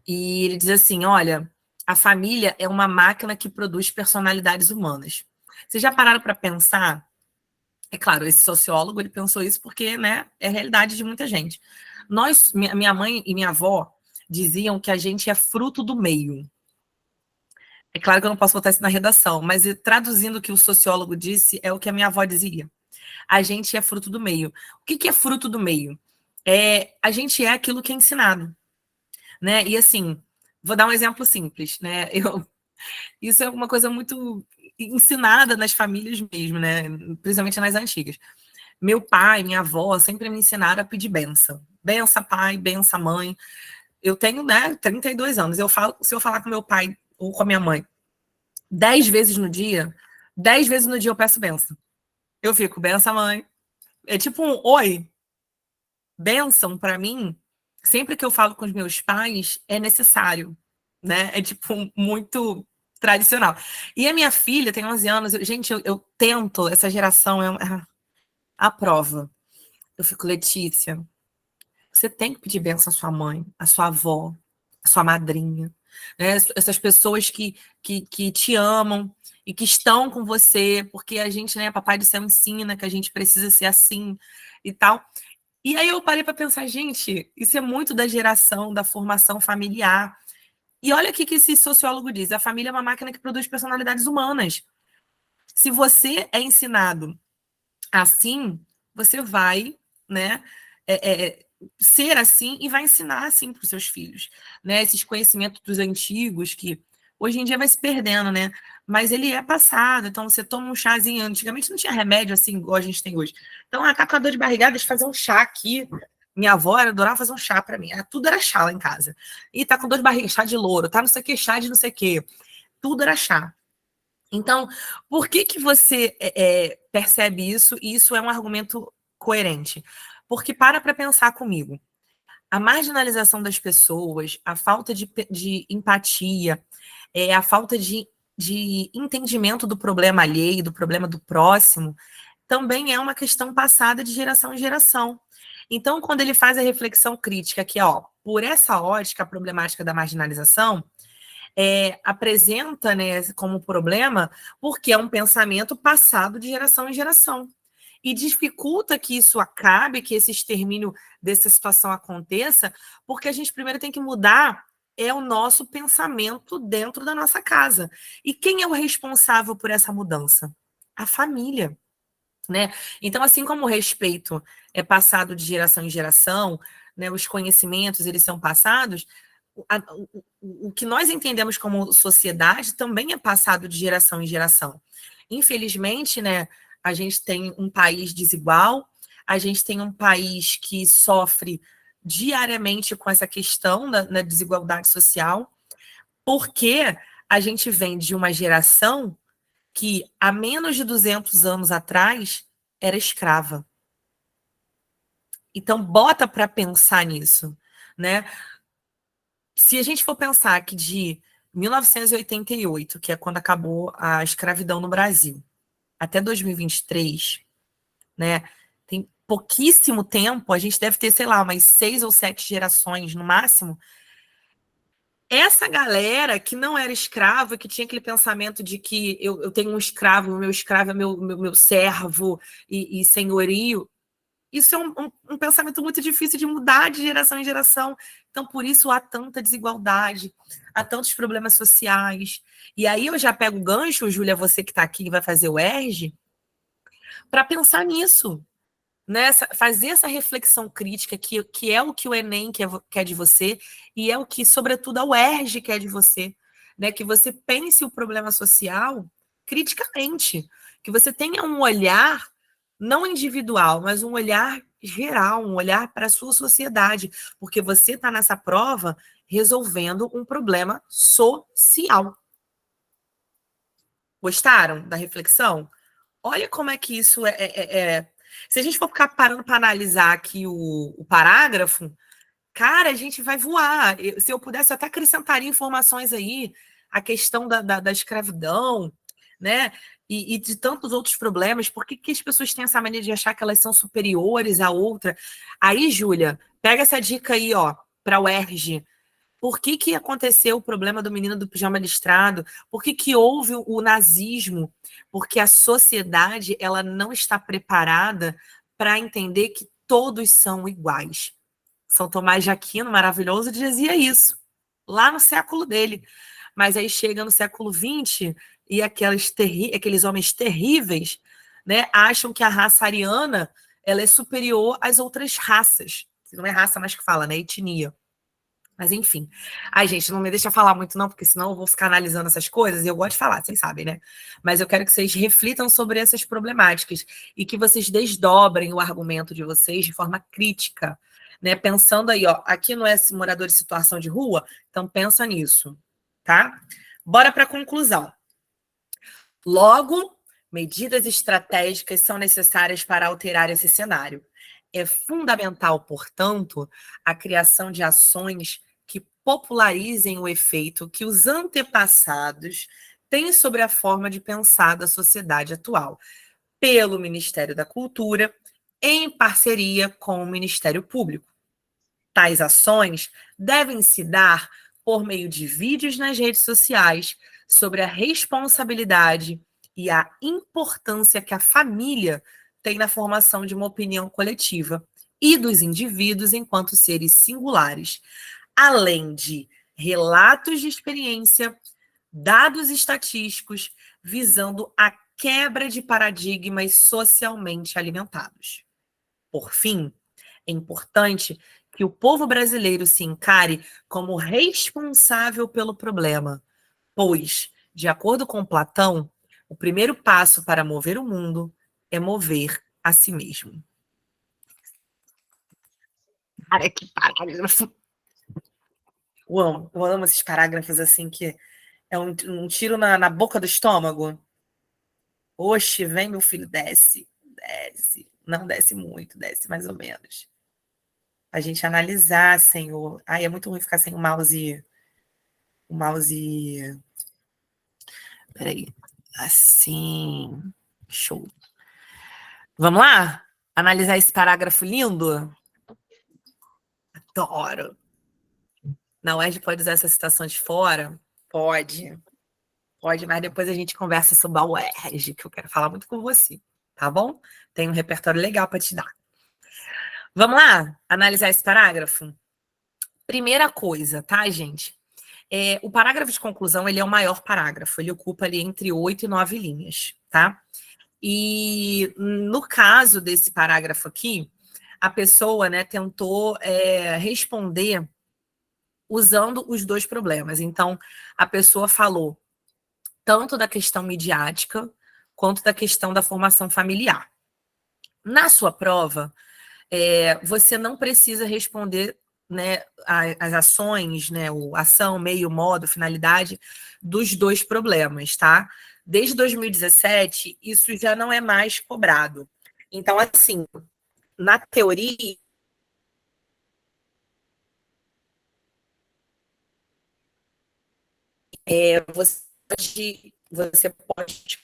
E ele diz assim, olha, a família é uma máquina que produz personalidades humanas. Vocês já pararam para pensar? É claro, esse sociólogo, ele pensou isso porque, né, é a realidade de muita gente. Minha mãe e minha avó diziam que a gente é fruto do meio. É claro que eu não posso botar isso na redação, mas traduzindo o que o sociólogo disse, é o que a minha avó dizia. A gente é fruto do meio. O que é fruto do meio? A gente é aquilo que é ensinado, né? E assim, vou dar um exemplo simples, né? Isso é uma coisa muito ensinada nas famílias mesmo, né? Principalmente nas antigas. Meu pai, minha avó sempre me ensinaram a pedir benção. Benção, pai, benção, mãe. Eu tenho, né, 32 anos. Se eu falar com meu pai ou com a minha mãe 10 vezes no dia, 10 vezes no dia eu peço benção. Eu fico, benção, mãe. É tipo um oi. Bênção, para mim, sempre que eu falo com os meus pais, é necessário, né? É tipo muito tradicional. E a minha filha tem 11 anos. Gente, eu tento, essa geração é a prova. Eu fico, Letícia, você tem que pedir bênção à sua mãe, à sua avó, à sua madrinha, né? Essas pessoas que te amam e que estão com você, porque a gente, né, Papai do Céu ensina que a gente precisa ser assim e tal. E aí eu parei para pensar, gente, isso é muito da geração, da formação familiar. E olha o que esse sociólogo diz, a família é uma máquina que produz personalidades humanas. Se você é ensinado assim, você vai, né, ser assim e vai ensinar assim para os seus filhos, né? Esses conhecimentos dos antigos que hoje em dia vai se perdendo, né? Mas ele é passado, então você toma um chazinho. Antigamente não tinha remédio assim, igual a gente tem hoje. Então, tá com a dor de barriga, deixa eu fazer um chá aqui. Minha avó adorava fazer um chá para mim. Tudo era chá lá em casa. E tá com dor de barriga, chá de louro, tá não sei o que, chá de não sei o que. Tudo era chá. Então, por que você percebe isso e isso é um argumento coerente? Porque para pensar comigo. A marginalização das pessoas, a falta de empatia, a falta de entendimento do problema alheio, do problema do próximo, também é uma questão passada de geração em geração. Então, quando ele faz a reflexão crítica que, ó, por essa ótica, a problemática da marginalização apresenta, né, como problema porque é um pensamento passado de geração em geração. E dificulta que isso acabe, que esse extermínio dessa situação aconteça, porque a gente primeiro tem que mudar o nosso pensamento dentro da nossa casa. E quem é o responsável por essa mudança? A família, né? Então, assim como o respeito é passado de geração em geração, né, os conhecimentos eles são passados, o que nós entendemos como sociedade também é passado de geração em geração. Infelizmente, né, a gente tem um país desigual, a gente tem um país que sofre diariamente com essa questão da desigualdade social, porque a gente vem de uma geração que, há menos de 200 anos atrás, era escrava. Então, bota para pensar nisso, né? Se a gente for pensar que de 1988, que é quando acabou a escravidão no Brasil, até 2023, né? Tem pouquíssimo tempo, a gente deve ter, sei lá, umas 6 ou 7 gerações no máximo. Essa galera que não era escrava, que tinha aquele pensamento de que eu tenho um escravo, o meu escravo é meu servo e senhorio, isso é um pensamento muito difícil de mudar de geração em geração. Então, por isso há tanta desigualdade, há tantos problemas sociais. E aí eu já pego o gancho, Júlia, você que está aqui e vai fazer o ERG, para pensar nisso, né? Fazer essa reflexão crítica, que é o que o Enem quer de você, e é o que, sobretudo, a UERJ quer de você, né? Que você pense o problema social criticamente, que você tenha um olhar não individual, mas um olhar geral, um olhar para a sua sociedade, porque você está nessa prova resolvendo um problema social. Gostaram da reflexão? Olha como é que isso Se a gente for ficar parando para analisar aqui o parágrafo, cara, a gente vai voar. Se eu pudesse, eu até acrescentaria informações aí, a questão da escravidão, né? E de tantos outros problemas. Por que as pessoas têm essa mania de achar que elas são superiores à outra? Aí, Júlia, pega essa dica aí, ó, para o UERJ. Por que aconteceu o problema do menino do pijama listrado? Por que houve o nazismo? Porque a sociedade ela não está preparada para entender que todos são iguais. São Tomás de Aquino, maravilhoso, dizia isso, lá no século dele. Mas aí chega no século XX e aqueles homens terríveis, né, acham que a raça ariana ela é superior às outras raças. Não é raça mais que fala, né? Etnia. Mas enfim. Ai, gente, não me deixa falar muito não, porque senão eu vou ficar analisando essas coisas e eu gosto de falar, vocês sabem, né? Mas eu quero que vocês reflitam sobre essas problemáticas e que vocês desdobrem o argumento de vocês de forma crítica, né? Pensando aí, ó, aqui não é morador de situação de rua, então pensa nisso, tá? Bora para a conclusão. Logo, medidas estratégicas são necessárias para alterar esse cenário. É fundamental, portanto, a criação de ações que popularizem o efeito que os antepassados têm sobre a forma de pensar da sociedade atual, pelo Ministério da Cultura, em parceria com o Ministério Público. Tais ações devem se dar por meio de vídeos nas redes sociais sobre a responsabilidade e a importância que a família tem na formação de uma opinião coletiva e dos indivíduos enquanto seres singulares, além de relatos de experiência, dados estatísticos, visando a quebra de paradigmas socialmente alimentados. Por fim, é importante que o povo brasileiro se encare como responsável pelo problema, pois, de acordo com Platão, o primeiro passo para mover o mundo é mover a si mesmo. Cara, que parágrafo! Eu amo esses parágrafos assim, que é um tiro na boca do estômago. Oxe, vem meu filho, desce, desce. Não desce muito, desce mais ou menos. A gente analisar, Senhor. Ai, é muito ruim ficar sem o mouse. O mouse. Peraí. Assim. Show. Vamos lá? Analisar esse parágrafo lindo? Adoro. Na UERJ pode usar essa citação de fora? Pode. Pode, mas depois a gente conversa sobre a UERJ, que eu quero falar muito com você, tá bom? Tem um repertório legal para te dar. Vamos lá? Analisar esse parágrafo? Primeira coisa, tá, gente? O parágrafo de conclusão, ele é o maior parágrafo. Ele ocupa ali entre 8 e 9 linhas, tá? E no caso desse parágrafo aqui, a pessoa, né, tentou responder usando os dois problemas. Então, a pessoa falou tanto da questão midiática quanto da questão da formação familiar. Na sua prova, você não precisa responder, né, as ações, né, o ação, meio, modo, finalidade dos dois problemas, tá? Desde 2017, isso já não é mais cobrado. Então, assim, na teoria, você pode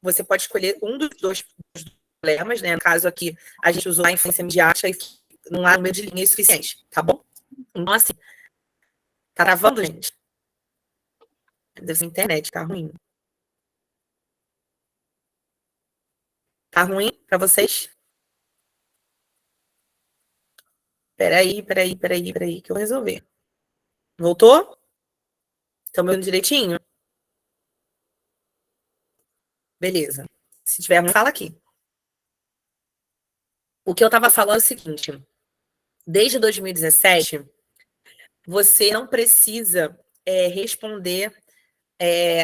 você pode escolher um dos dois problemas, né? No caso aqui, a gente usou a influência midiática e não há número de linhas suficiente, tá bom? Então, assim, tá travando, gente? Deve ser internet, tá ruim. Tá ruim pra vocês? Peraí, que eu vou resolver. Voltou? Estão me ouvindo direitinho? Beleza. Se tiver ruim, fala aqui. O que eu tava falando é o seguinte. Desde 2017, você não precisa responder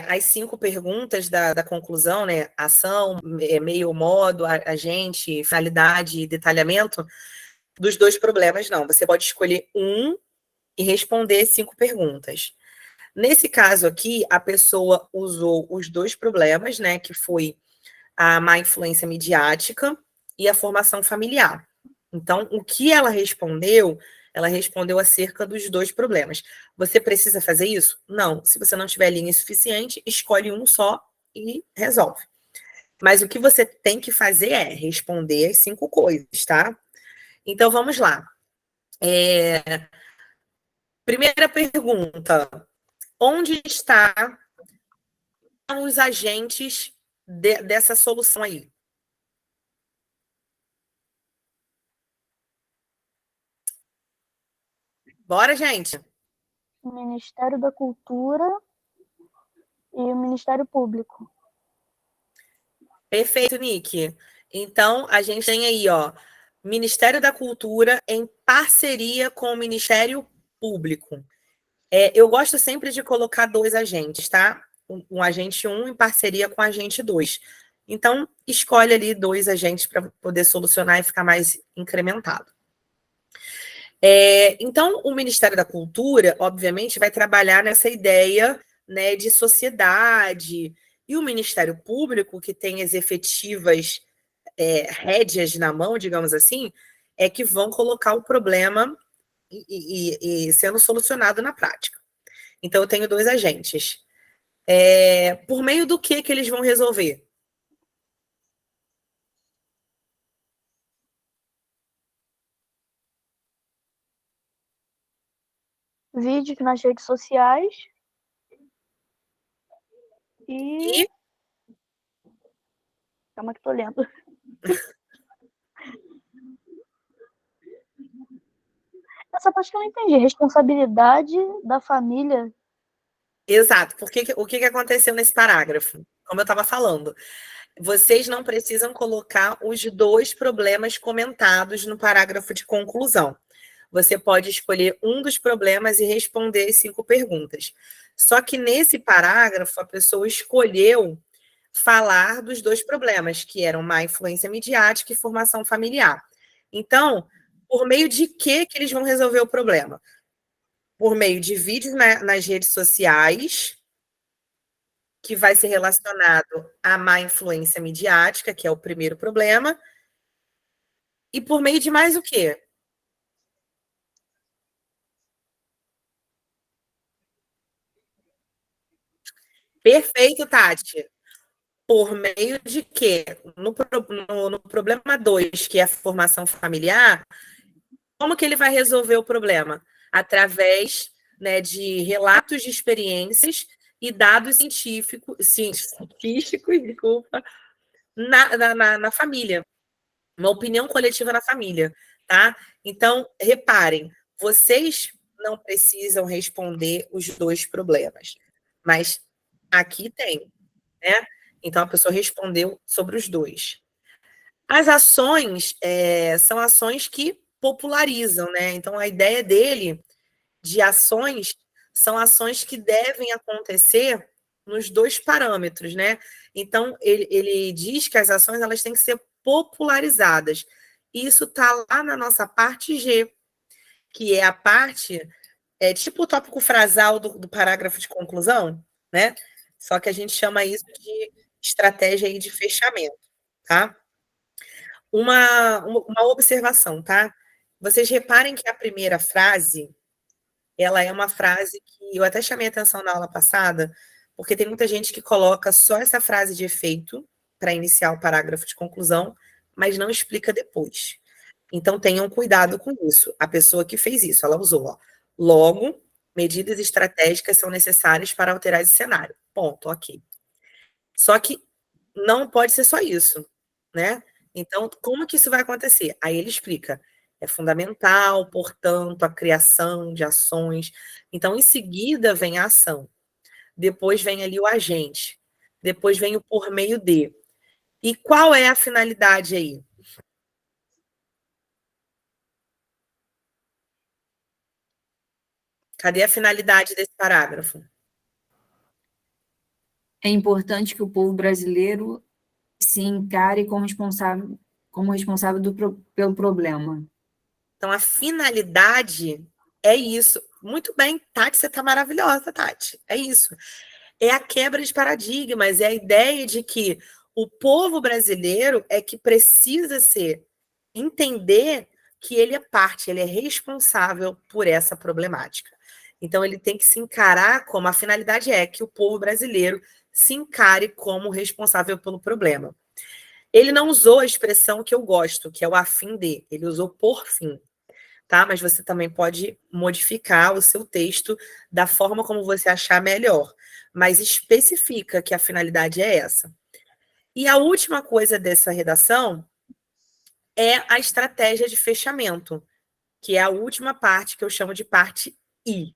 as 5 perguntas da conclusão, né? Ação, meio, modo, agente, finalidade e detalhamento dos dois problemas, não. Você pode escolher um e responder 5 perguntas. Nesse caso aqui, a pessoa usou os dois problemas, né? Que foi a má influência midiática e a formação familiar. Então, o que ela respondeu acerca dos dois problemas. Você precisa fazer isso? Não. Se você não tiver linha suficiente, escolhe um só e resolve. Mas o que você tem que fazer é responder as 5 coisas, tá? Então, vamos lá. Primeira pergunta. Onde estão os agentes dessa solução aí? Bora, gente? O Ministério da Cultura e o Ministério Público. Perfeito, Nick. Então, a gente tem aí, ó, Ministério da Cultura em parceria com o Ministério Público. Eu gosto sempre de colocar 2 agentes, tá? Um agente 1 em parceria com o agente 2. Então, escolhe ali 2 agentes para poder solucionar e ficar mais incrementado. Então, o Ministério da Cultura, obviamente, vai trabalhar nessa ideia, né, de sociedade, e o Ministério Público, que tem as efetivas rédeas na mão, digamos assim, é que vão colocar o problema e sendo solucionado na prática. Então, eu tenho 2 agentes. Por meio do que eles vão resolver? Vídeo nas redes sociais e... E Calma que tô lendo. Essa parte que eu não entendi. Responsabilidade da família. exato. O que aconteceu nesse parágrafo? Como eu estava falando, vocês não precisam colocar os 2 problemas comentados no parágrafo de conclusão. Você pode escolher um dos problemas e responder as 5 perguntas. Só que nesse parágrafo, a pessoa escolheu falar dos 2 problemas, que eram má influência midiática e formação familiar. Então, por meio de que eles vão resolver o problema? Por meio de vídeos nas redes sociais, que vai ser relacionado à má influência midiática, que é o primeiro problema, e por meio de mais o quê? Perfeito, Tati. Por meio de quê? No problema 2, que é a formação familiar, como que ele vai resolver o problema? Através, né, de relatos de experiências e dados científicos, desculpa, na família. Uma opinião coletiva na família, tá? Então, reparem, vocês não precisam responder os dois problemas, mas aqui tem, né? Então, a pessoa respondeu sobre os dois. As ações são ações que popularizam, né? Então, a ideia dele de ações são ações que devem acontecer nos dois parâmetros, né? Então, ele diz que as ações elas têm que ser popularizadas. Isso está lá na nossa parte G, que é a parte, tipo o tópico frasal do parágrafo de conclusão, né? Só que a gente chama isso de estratégia aí de fechamento, tá? Uma observação, tá? Vocês reparem que a primeira frase, ela é uma frase que eu até chamei atenção na aula passada, porque tem muita gente que coloca só essa frase de efeito para iniciar o parágrafo de conclusão, mas não explica depois. Então tenham cuidado com isso. A pessoa que fez isso, ela usou, ó, logo, medidas estratégicas são necessárias para alterar esse cenário. Ponto, ok. Só que não pode ser só isso, né? Então, como que isso vai acontecer? Aí ele explica. É fundamental, portanto, a criação de ações. Então, em seguida, vem a ação. Depois vem ali o agente. Depois vem o por meio de. E qual é a finalidade aí? Cadê a finalidade desse parágrafo? É importante que o povo brasileiro se encare como responsável pelo problema. Então, a finalidade é isso. Muito bem, Tati, você está maravilhosa, Tati. É isso. É a quebra de paradigmas, é a ideia de que o povo brasileiro é que precisa entender que ele é parte, ele é responsável por essa problemática. Então, ele tem que se encarar como a finalidade é que o povo brasileiro se encare como responsável pelo problema. Ele não usou a expressão que eu gosto, que é o a fim de, ele usou por fim, tá? Mas você também pode modificar o seu texto da forma como você achar melhor, mas especifica que a finalidade é essa. E a última coisa dessa redação é a estratégia de fechamento, que é a última parte que eu chamo de parte I.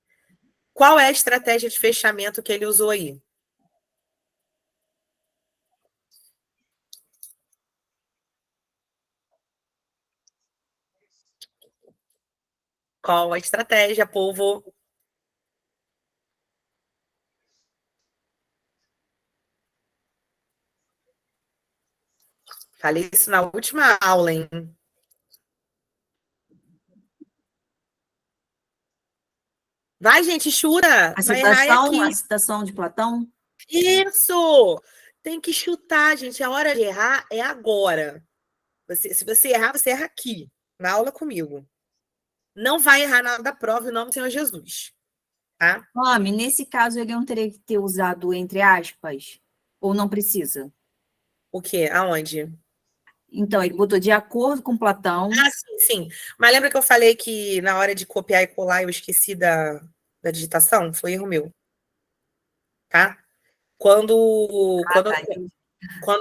Qual é a estratégia de fechamento que ele usou aí? Qual a estratégia, povo? Falei isso na última aula, hein? Vai, gente, chura! Vai errar aqui. A citação de Platão? Isso! Tem que chutar, gente. A hora de errar é agora. Se você errar, você erra aqui, na aula comigo. Não vai errar nada da prova em nome do Senhor Jesus. Tá? Homem, nesse caso, ele não teria que ter usado entre aspas? Ou não precisa? O quê? Aonde? Então, ele botou de acordo com Platão. Ah, sim, sim. Mas lembra que eu falei que na hora de copiar e colar eu esqueci da digitação? Foi erro meu. Tá? Quando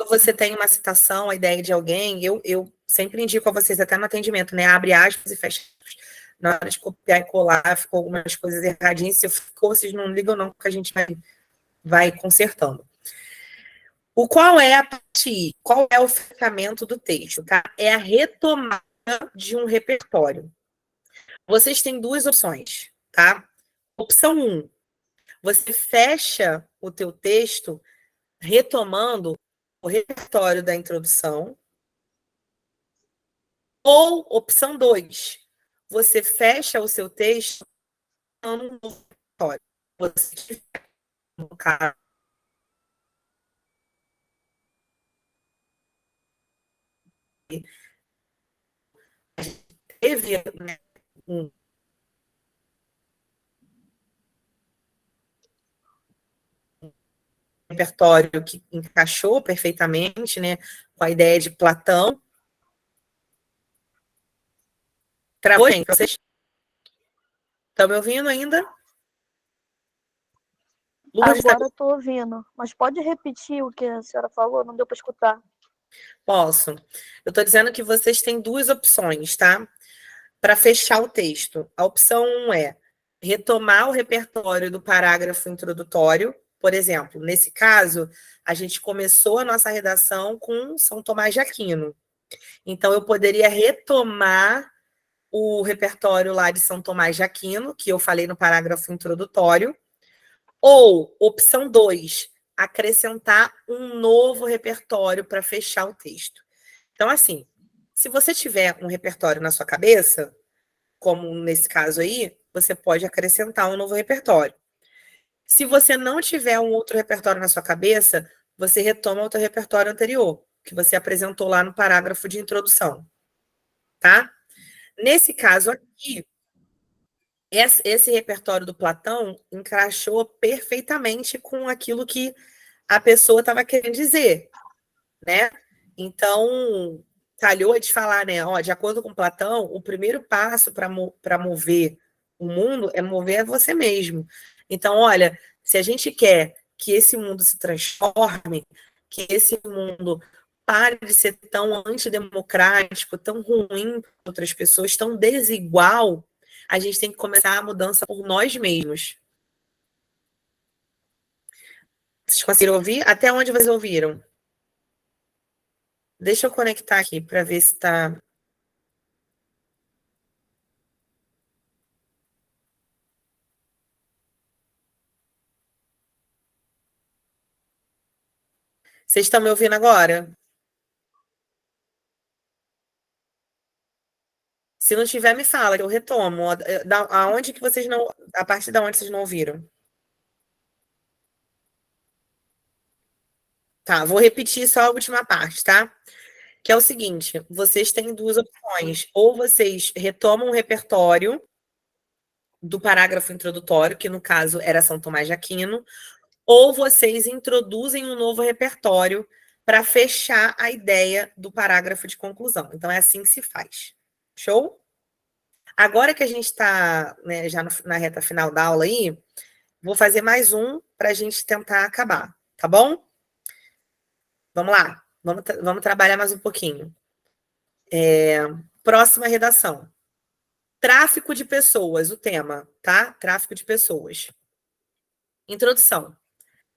você tem uma citação, a ideia de alguém, eu sempre indico a vocês, até no atendimento, né? Abre aspas e fecha aspas. Na hora de copiar e colar, ficou algumas coisas erradinhas. Se ficou, vocês não ligam, não, que a gente vai consertando. Qual é a parte I? Qual é o fechamento do texto? Tá? É a retomada de um repertório. Vocês têm duas opções, tá? Opção 1, você fecha o teu texto retomando o repertório da introdução. Ou opção 2, você fecha o seu texto retomando um novo repertório. Você, no caso, teve, né, um repertório que encaixou perfeitamente, né, com a ideia de Platão. Travou, gente? Vocês estão me ouvindo ainda? Lucas, Agora eu tô ouvindo. Mas pode repetir o que a senhora falou? Não deu para escutar. posso. Eu estou dizendo que vocês têm duas opções, tá? Para fechar o texto. A opção 1 é retomar o repertório do parágrafo introdutório. Por exemplo, nesse caso, a gente começou a nossa redação com São Tomás de Aquino. Então, eu poderia retomar o repertório lá de São Tomás de Aquino, que eu falei no parágrafo introdutório. Ou, opção 2, acrescentar um novo repertório para fechar o texto. Então, assim, se você tiver um repertório na sua cabeça, como nesse caso aí, você pode acrescentar um novo repertório. Se você não tiver um outro repertório na sua cabeça, você retoma o seu repertório anterior, que você apresentou lá no parágrafo de introdução. Tá? Nesse caso aqui, esse repertório do Platão encaixou perfeitamente com aquilo que a pessoa estava querendo dizer, né? Então, calhou de falar, né? Ó, de acordo com Platão, o primeiro passo para mover o mundo é mover a você mesmo. Então, olha, se a gente quer que esse mundo se transforme, que esse mundo pare de ser tão antidemocrático, tão ruim para outras pessoas, tão desigual, a gente tem que começar a mudança por nós mesmos. Vocês conseguiram ouvir? Até onde vocês ouviram? Deixa eu conectar aqui para ver se está. Vocês estão me ouvindo agora? Se não tiver, me fala, eu retomo. Aonde que vocês não. A partir de onde vocês não ouviram? Tá, vou repetir só a última parte, tá? Que é o seguinte: vocês têm duas opções. Ou vocês retomam o repertório do parágrafo introdutório, que no caso era São Tomás de Aquino, ou vocês introduzem um novo repertório para fechar a ideia do parágrafo de conclusão. Então, é assim que se faz. Show? Agora que a gente está, né, já na reta final da aula aí, vou fazer mais um para a gente tentar acabar, tá bom? Vamos lá, vamos trabalhar mais um pouquinho. Próxima redação. Tráfico de pessoas, o tema, tá? Tráfico de pessoas. Introdução.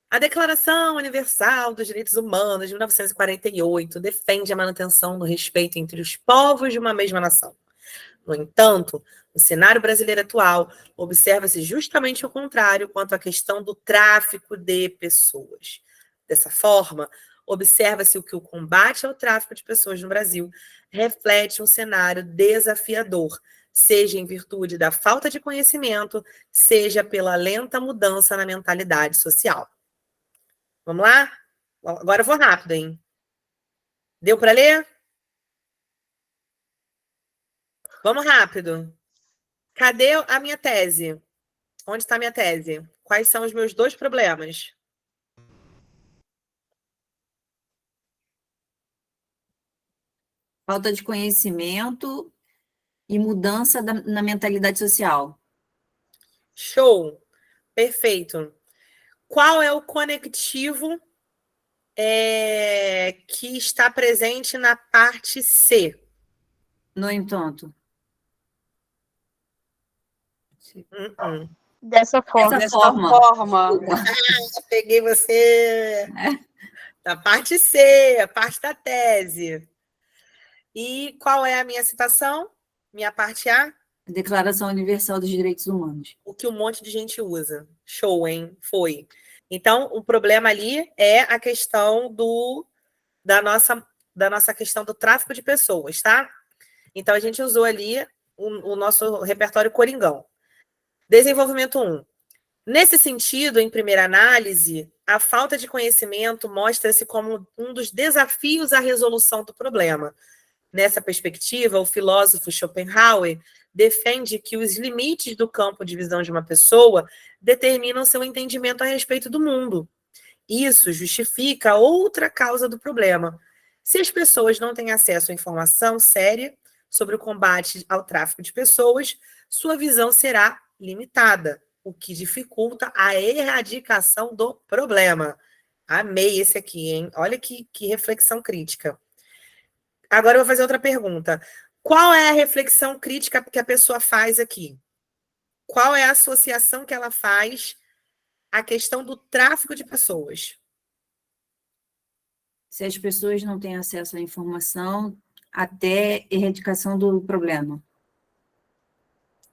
A Declaração Universal dos Direitos Humanos de 1948 defende a manutenção do respeito entre os povos de uma mesma nação. No entanto, no cenário brasileiro atual, observa-se justamente o contrário quanto à questão do tráfico de pessoas. Dessa forma, observa-se que o combate ao tráfico de pessoas no Brasil reflete um cenário desafiador, seja em virtude da falta de conhecimento, seja pela lenta mudança na mentalidade social. Vamos lá? Agora eu vou rápido, hein? Deu para ler? Vamos rápido. Cadê a minha tese? Onde está a minha tese? Quais são os meus dois problemas? Falta de conhecimento e mudança na mentalidade social. Show. Perfeito. Qual é o conectivo que está presente na parte C? No entanto. Dessa forma. Dessa forma. Peguei você na parte C, a parte da tese. E qual é a minha citação? Minha parte A? Declaração Universal dos Direitos Humanos. O que um monte de gente usa. Show, hein? Foi. Então, o problema ali é a questão da nossa questão do tráfico de pessoas, tá? Então, a gente usou ali o nosso repertório coringão. Desenvolvimento 1. Nesse sentido, em primeira análise, a falta de conhecimento mostra-se como um dos desafios à resolução do problema. Nessa perspectiva, o filósofo Schopenhauer defende que os limites do campo de visão de uma pessoa determinam seu entendimento a respeito do mundo. Isso justifica outra causa do problema. Se as pessoas não têm acesso à informação séria sobre o combate ao tráfico de pessoas, sua visão será limitada, o que dificulta a erradicação do problema. Amei esse aqui, hein? Olha que reflexão crítica. Agora eu vou fazer outra pergunta. Qual é a reflexão crítica que a pessoa faz aqui? Qual é a associação que ela faz à questão do tráfico de pessoas? Se as pessoas não têm acesso à informação, até erradicação do problema.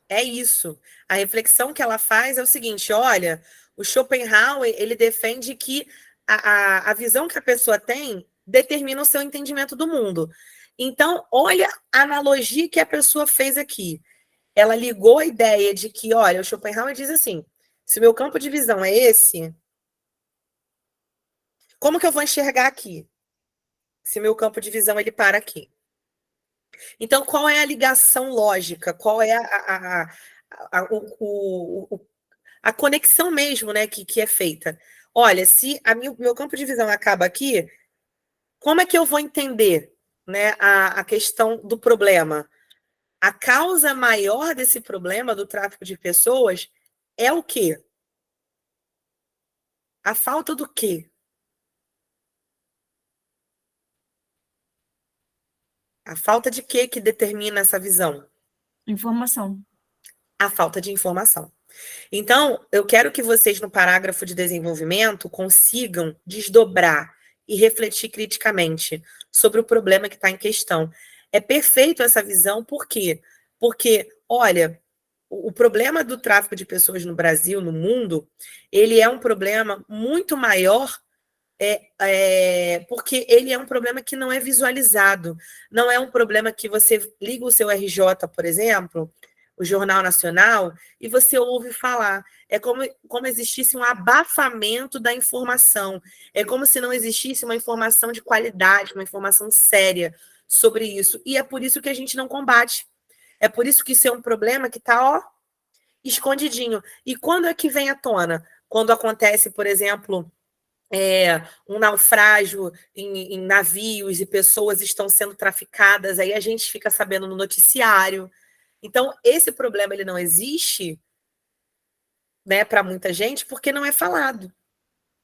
É isso. A reflexão que ela faz é o seguinte, olha, o Schopenhauer, ele defende que a visão que a pessoa tem determina o seu entendimento do mundo. Então, olha a analogia que a pessoa fez aqui. Ela ligou a ideia de que, olha, o Schopenhauer diz assim, se o meu campo de visão é esse, como que eu vou enxergar aqui? Se meu campo de visão ele para aqui. Então, qual é a ligação lógica? Qual é a conexão mesmo, né, que é feita? Olha, se meu campo de visão acaba aqui, como é que eu vou entender, né, a questão do problema? A causa maior desse problema do tráfico de pessoas é o quê? A falta do quê? A falta de quê que determina essa visão? Informação. A falta de informação. Então, eu quero que vocês, no parágrafo de desenvolvimento, consigam desdobrar e refletir criticamente sobre o problema que está em questão. É perfeito essa visão, por quê? Porque, olha, o problema do tráfico de pessoas no Brasil, no mundo, ele é um problema muito maior, porque ele é um problema que não é visualizado. Não é um problema que você liga o seu RJ, por exemplo, o Jornal Nacional, e você ouve falar. É como existisse um abafamento da informação. É como se não existisse uma informação de qualidade, uma informação séria sobre isso. E é por isso que a gente não combate. É por isso que isso é um problema que está, ó, escondidinho. E quando é que vem à tona? Quando acontece, por exemplo, um naufrágio em navios e pessoas estão sendo traficadas, aí a gente fica sabendo no noticiário. Então, esse problema ele não existe, né, para muita gente porque não é falado,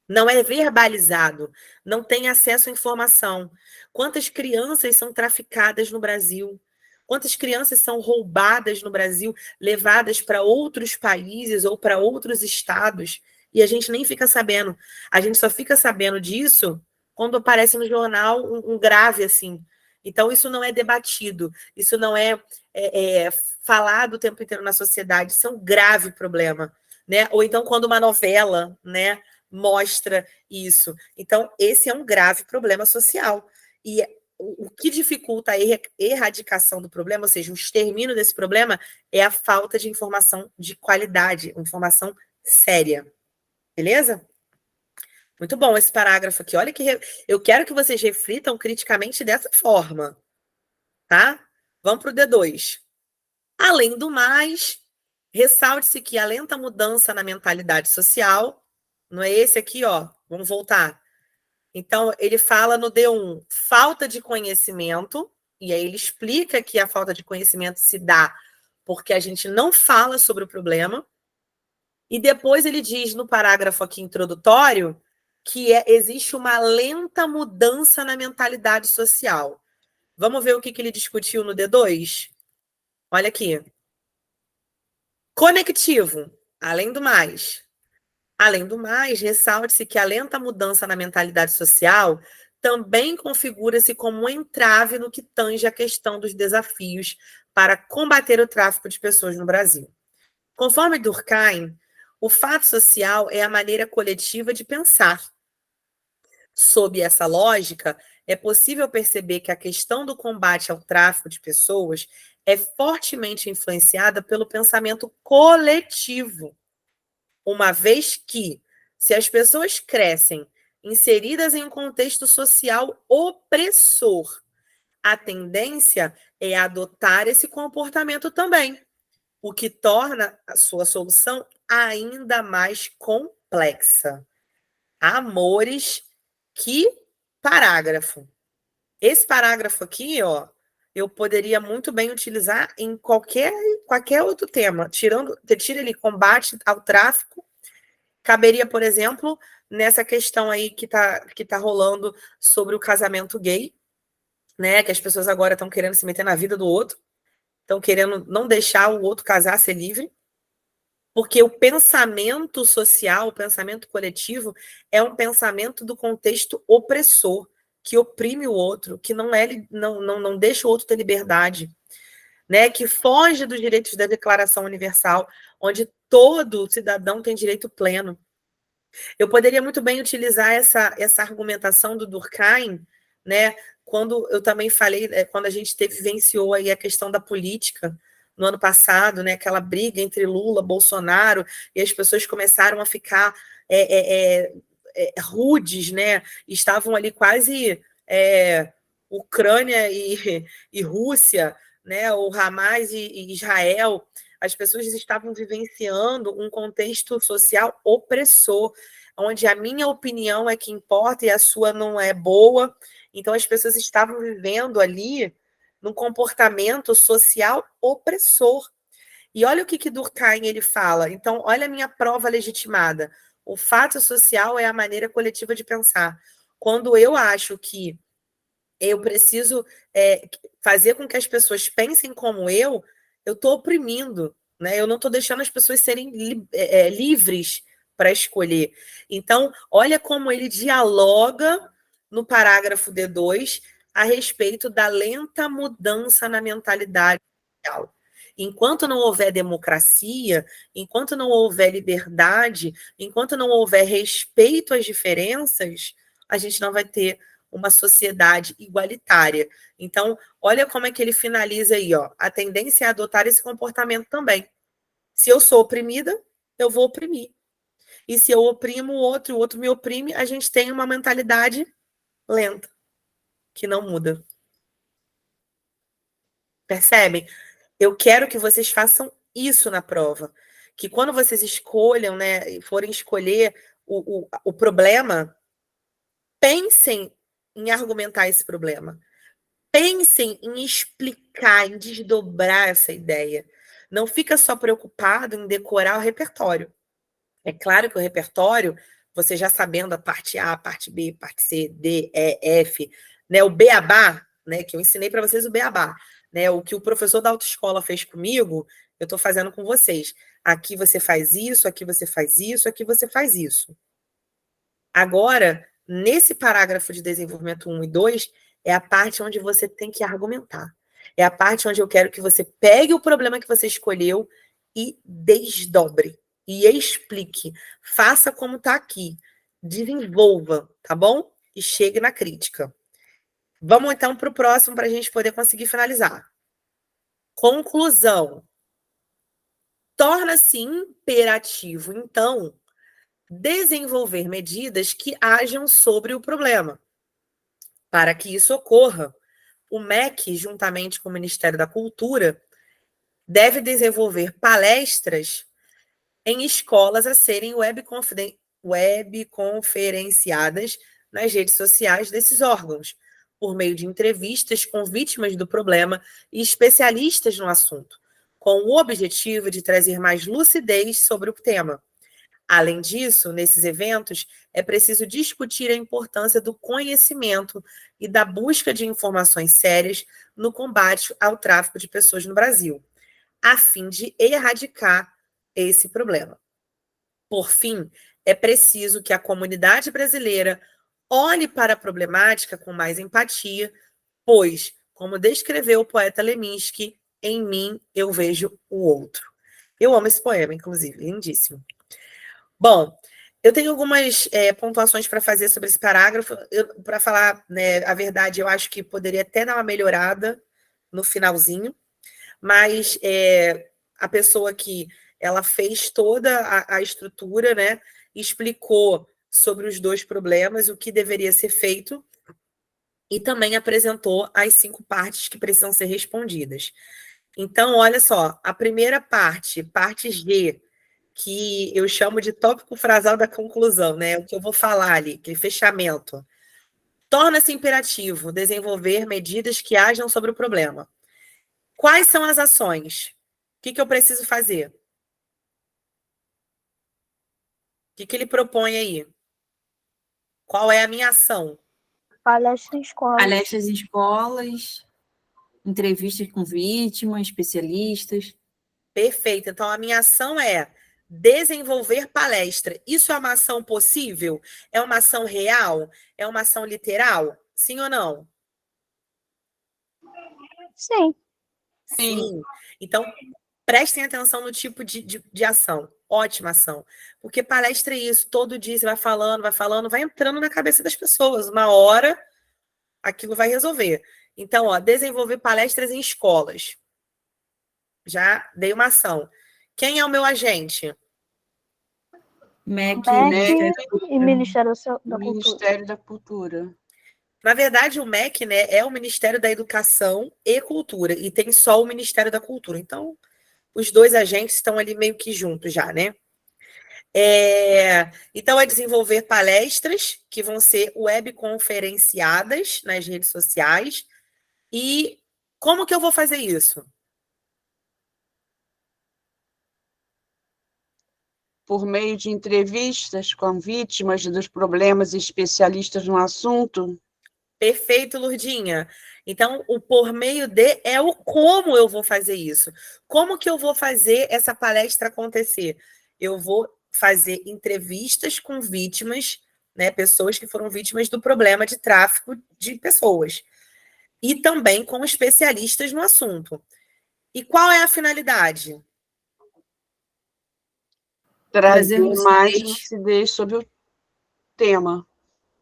não é verbalizado, não tem acesso à informação. Quantas crianças são traficadas no Brasil? Quantas crianças são roubadas no Brasil, levadas para outros países ou para outros estados, e a gente nem fica sabendo. A gente só fica sabendo disso quando aparece no jornal um grave assim. Então, isso não é debatido, isso não é falado o tempo inteiro na sociedade, isso é um grave problema, né? Ou então, quando uma novela, né, mostra isso. Então, esse é um grave problema social. E o que dificulta a erradicação do problema, ou seja, o extermínio desse problema, é a falta de informação de qualidade, informação séria. Beleza? Muito bom esse parágrafo aqui. Olha que eu quero que vocês reflitam criticamente dessa forma, tá? Vamos para o D2. Além do mais, ressalte-se que a lenta mudança na mentalidade social, não é esse aqui, ó, vamos voltar. Então, ele fala no D1, falta de conhecimento, e aí ele explica que a falta de conhecimento se dá porque a gente não fala sobre o problema, e depois ele diz no parágrafo aqui introdutório que existe uma lenta mudança na mentalidade social. Vamos ver o que ele discutiu no D2? Olha aqui. Conectivo, além do mais. Além do mais, ressalte-se que a lenta mudança na mentalidade social também configura-se como um entrave no que tange a questão dos desafios para combater o tráfico de pessoas no Brasil. Conforme Durkheim, o fato social é a maneira coletiva de pensar. Sob essa lógica, é possível perceber que a questão do combate ao tráfico de pessoas é fortemente influenciada pelo pensamento coletivo, uma vez que, se as pessoas crescem inseridas em um contexto social opressor, a tendência é adotar esse comportamento também, o que torna a sua solução ainda mais complexa. Amores, que parágrafo. Esse parágrafo aqui, ó, eu poderia muito bem utilizar em qualquer outro tema. Tira ele combate ao tráfico. Caberia, por exemplo, nessa questão aí que tá rolando sobre o casamento gay, né? Que as pessoas agora estão querendo se meter na vida do outro, estão querendo não deixar o outro casar, ser livre. Porque o pensamento social, o pensamento coletivo, é um pensamento do contexto opressor, que oprime o outro, que não deixa o outro ter liberdade, né? Que foge dos direitos da Declaração Universal, onde todo cidadão tem direito pleno. Eu poderia muito bem utilizar essa argumentação do Durkheim, né? Quando eu também falei, quando a gente vivenciou aí a questão da política no ano passado, né? Aquela briga entre Lula, Bolsonaro, e as pessoas começaram a ficar rudes, né? Estavam ali quase Ucrânia e Rússia, né? O Hamas e Israel. As pessoas estavam vivenciando um contexto social opressor, onde a minha opinião é que importa e a sua não é boa. Então, as pessoas estavam vivendo ali num comportamento social opressor. E olha o que Durkheim ele fala. Então, olha a minha prova legitimada. O fato social é a maneira coletiva de pensar. Quando eu acho que eu preciso fazer com que as pessoas pensem como eu estou oprimindo, né? Eu não estou deixando as pessoas serem livres para escolher. Então, olha como ele dialoga no parágrafo D2 a respeito da lenta mudança na mentalidade social. Enquanto não houver democracia, enquanto não houver liberdade, enquanto não houver respeito às diferenças, a gente não vai ter uma sociedade igualitária. Então, olha como é que ele finaliza aí, ó. A tendência é adotar esse comportamento também. Se eu sou oprimida, eu vou oprimir. E se eu oprimo o outro me oprime, a gente tem uma mentalidade lenta, que não muda. Percebem? Eu quero que vocês façam isso na prova. Que quando vocês escolham, né, forem escolher o problema, pensem em argumentar esse problema. Pensem em explicar, em desdobrar essa ideia. Não fica só preocupado em decorar o repertório. É claro que o repertório, você já sabendo a parte A, a parte B, a parte C, D, E, F, né, o beabá, né, que eu ensinei para vocês o beabá, né, o que o professor da autoescola fez comigo, eu estou fazendo com vocês. Aqui você faz isso, aqui você faz isso, aqui você faz isso. Agora, nesse parágrafo de desenvolvimento 1 e 2, é a parte onde você tem que argumentar. É a parte onde eu quero que você pegue o problema que você escolheu e desdobre. E explique. Faça como está aqui. Desenvolva, tá bom? E chegue na crítica. Vamos então para o próximo para a gente poder conseguir finalizar. Conclusão. Torna-se imperativo, então, desenvolver medidas que ajam sobre o problema. Para que isso ocorra, o MEC, juntamente com o Ministério da Cultura, deve desenvolver palestras em escolas a serem webconferenciadas nas redes sociais desses órgãos, por meio de entrevistas com vítimas do problema e especialistas no assunto, com o objetivo de trazer mais lucidez sobre o tema. Além disso, nesses eventos, é preciso discutir a importância do conhecimento e da busca de informações sérias no combate ao tráfico de pessoas no Brasil, a fim de erradicar esse problema. Por fim, é preciso que a comunidade brasileira olhe para a problemática com mais empatia, pois, como descreveu o poeta Leminski, em mim eu vejo o outro. Eu amo esse poema, inclusive, lindíssimo. Bom, eu tenho algumas pontuações para fazer sobre esse parágrafo. Para falar, né, a verdade, eu acho que poderia até dar uma melhorada no finalzinho, mas a pessoa que ela fez toda a estrutura, né, explicou sobre os dois problemas, o que deveria ser feito, e também apresentou as 5 partes que precisam ser respondidas. Então, olha só, a primeira parte, parte G, que eu chamo de tópico frasal da conclusão, né? O que eu vou falar ali, aquele fechamento. Torna-se imperativo desenvolver medidas que ajam sobre o problema. Quais são as ações? O que eu preciso fazer? O que ele propõe aí? Qual é a minha ação? Palestra em escola. Palestras em escolas, entrevistas com vítimas, especialistas. Perfeito. Então, a minha ação é desenvolver palestra. Isso é uma ação possível? É uma ação real? É uma ação literal? Sim ou não? Sim. Sim. Então, prestem atenção no tipo de ação. Ótima ação. Porque palestra é isso. Todo dia você vai falando, vai entrando na cabeça das pessoas. Uma hora, aquilo vai resolver. Então, ó, desenvolver palestras em escolas. Já dei uma ação. Quem é o meu agente? MEC, MEC e Ministério Ministério da Cultura. Ministério da Cultura. Na verdade, o MEC, né, é o Ministério da Educação e Cultura, e tem só o Ministério da Cultura. Então, os dois agentes estão ali meio que juntos já, né? Então, é desenvolver palestras que vão ser webconferenciadas nas redes sociais. E como que eu vou fazer isso? Por meio de entrevistas com vítimas dos problemas e especialistas no assunto. Perfeito, Lurdinha. Então, o por meio de é o como eu vou fazer isso. Como que eu vou fazer essa palestra acontecer? Eu vou fazer entrevistas com vítimas, né, pessoas que foram vítimas do problema de tráfico de pessoas. E também com especialistas no assunto. E qual é a finalidade? Trazer lucidez. mais lucidez sobre o tema.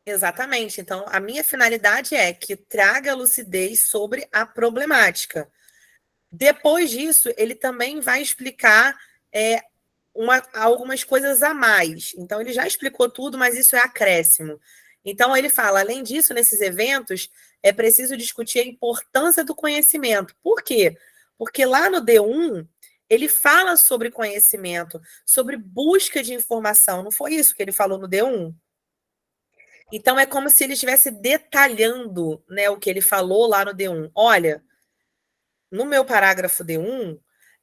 Exatamente. Então, a minha finalidade é que traga lucidez sobre a problemática. Depois disso, ele também vai explicar algumas coisas a mais. Então, ele já explicou tudo, mas isso é acréscimo. Então, ele fala, além disso, nesses eventos, é preciso discutir a importância do conhecimento. Por quê? Porque lá no D1, ele fala sobre conhecimento, sobre busca de informação. Não foi isso que ele falou no D1? Então, é como se ele estivesse detalhando, né, o que ele falou lá no D1. Olha, no meu parágrafo D1,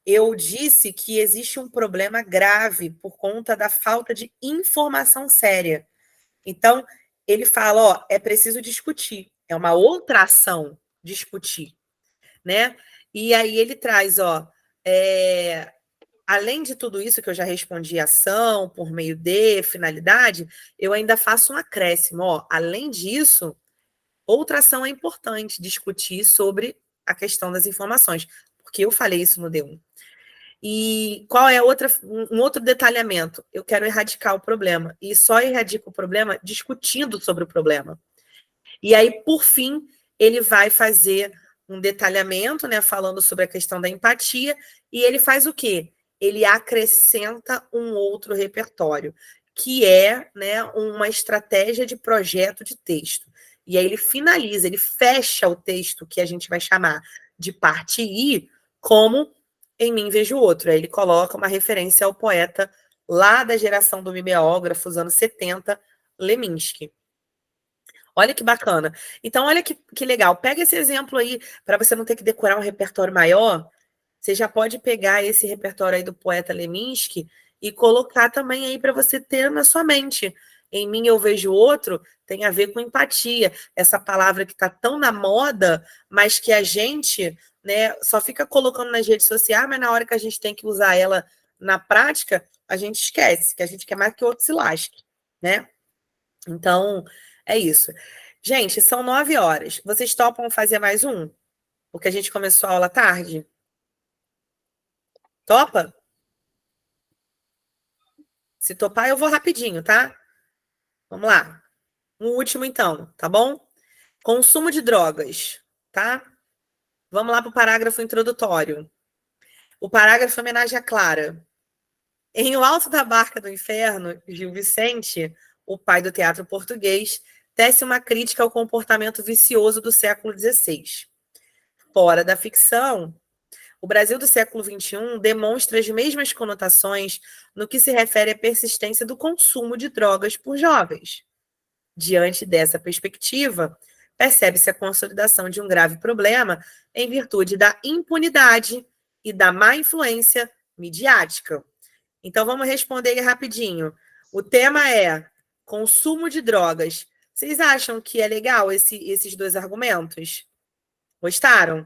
eu disse que existe um problema grave por conta da falta de informação séria. Então, ele fala, ó, é preciso discutir. É uma outra ação, discutir, né? E aí ele traz, ó, além de tudo isso que eu já respondi, ação, por meio de, finalidade, eu ainda faço um acréscimo, ó. Além disso, outra ação é importante, discutir sobre a questão das informações, porque eu falei isso no D1. E qual é um outro detalhamento? Eu quero erradicar o problema. E só erradico o problema discutindo sobre o problema. E aí, por fim, ele vai fazer um detalhamento, né, falando sobre a questão da empatia, e ele faz o quê? Ele acrescenta um outro repertório, que é, né, uma estratégia de projeto de texto. E aí ele finaliza, ele fecha o texto que a gente vai chamar de parte I, como Em Mim Vejo Outro. Aí ele coloca uma referência ao poeta lá da geração do mimeógrafo, dos anos 70, Leminski. Olha que bacana. Então, olha que legal. Pega esse exemplo aí, para você não ter que decorar um repertório maior. Você já pode pegar esse repertório aí do poeta Leminski e colocar também aí para você ter na sua mente. Em Mim Eu Vejo Outro tem a ver com empatia. Essa palavra que está tão na moda, mas que a gente, né, só fica colocando nas redes sociais, mas na hora que a gente tem que usar ela na prática, a gente esquece, que a gente quer mais que o outro se lasque, né? Então, é isso. Gente, são 9 horas. Vocês topam fazer mais um? Porque a gente começou a aula tarde? Topa? Se topar, eu vou rapidinho, tá? Vamos lá. Um último, então, tá bom? Consumo de drogas, tá? Vamos lá para o parágrafo introdutório. O parágrafo homenagem a Clara. Em O Alto da Barca do Inferno, Gil Vicente, o pai do teatro português, tece uma crítica ao comportamento vicioso do século XVI. Fora da ficção, O Brasil do século XXI demonstra as mesmas conotações no que se refere à persistência do consumo de drogas por jovens. Diante dessa perspectiva, percebe-se a consolidação de um grave problema em virtude da impunidade e da má influência midiática. Então, vamos responder aí rapidinho. O tema é consumo de drogas. Vocês acham que é legal esses dois argumentos? Gostaram?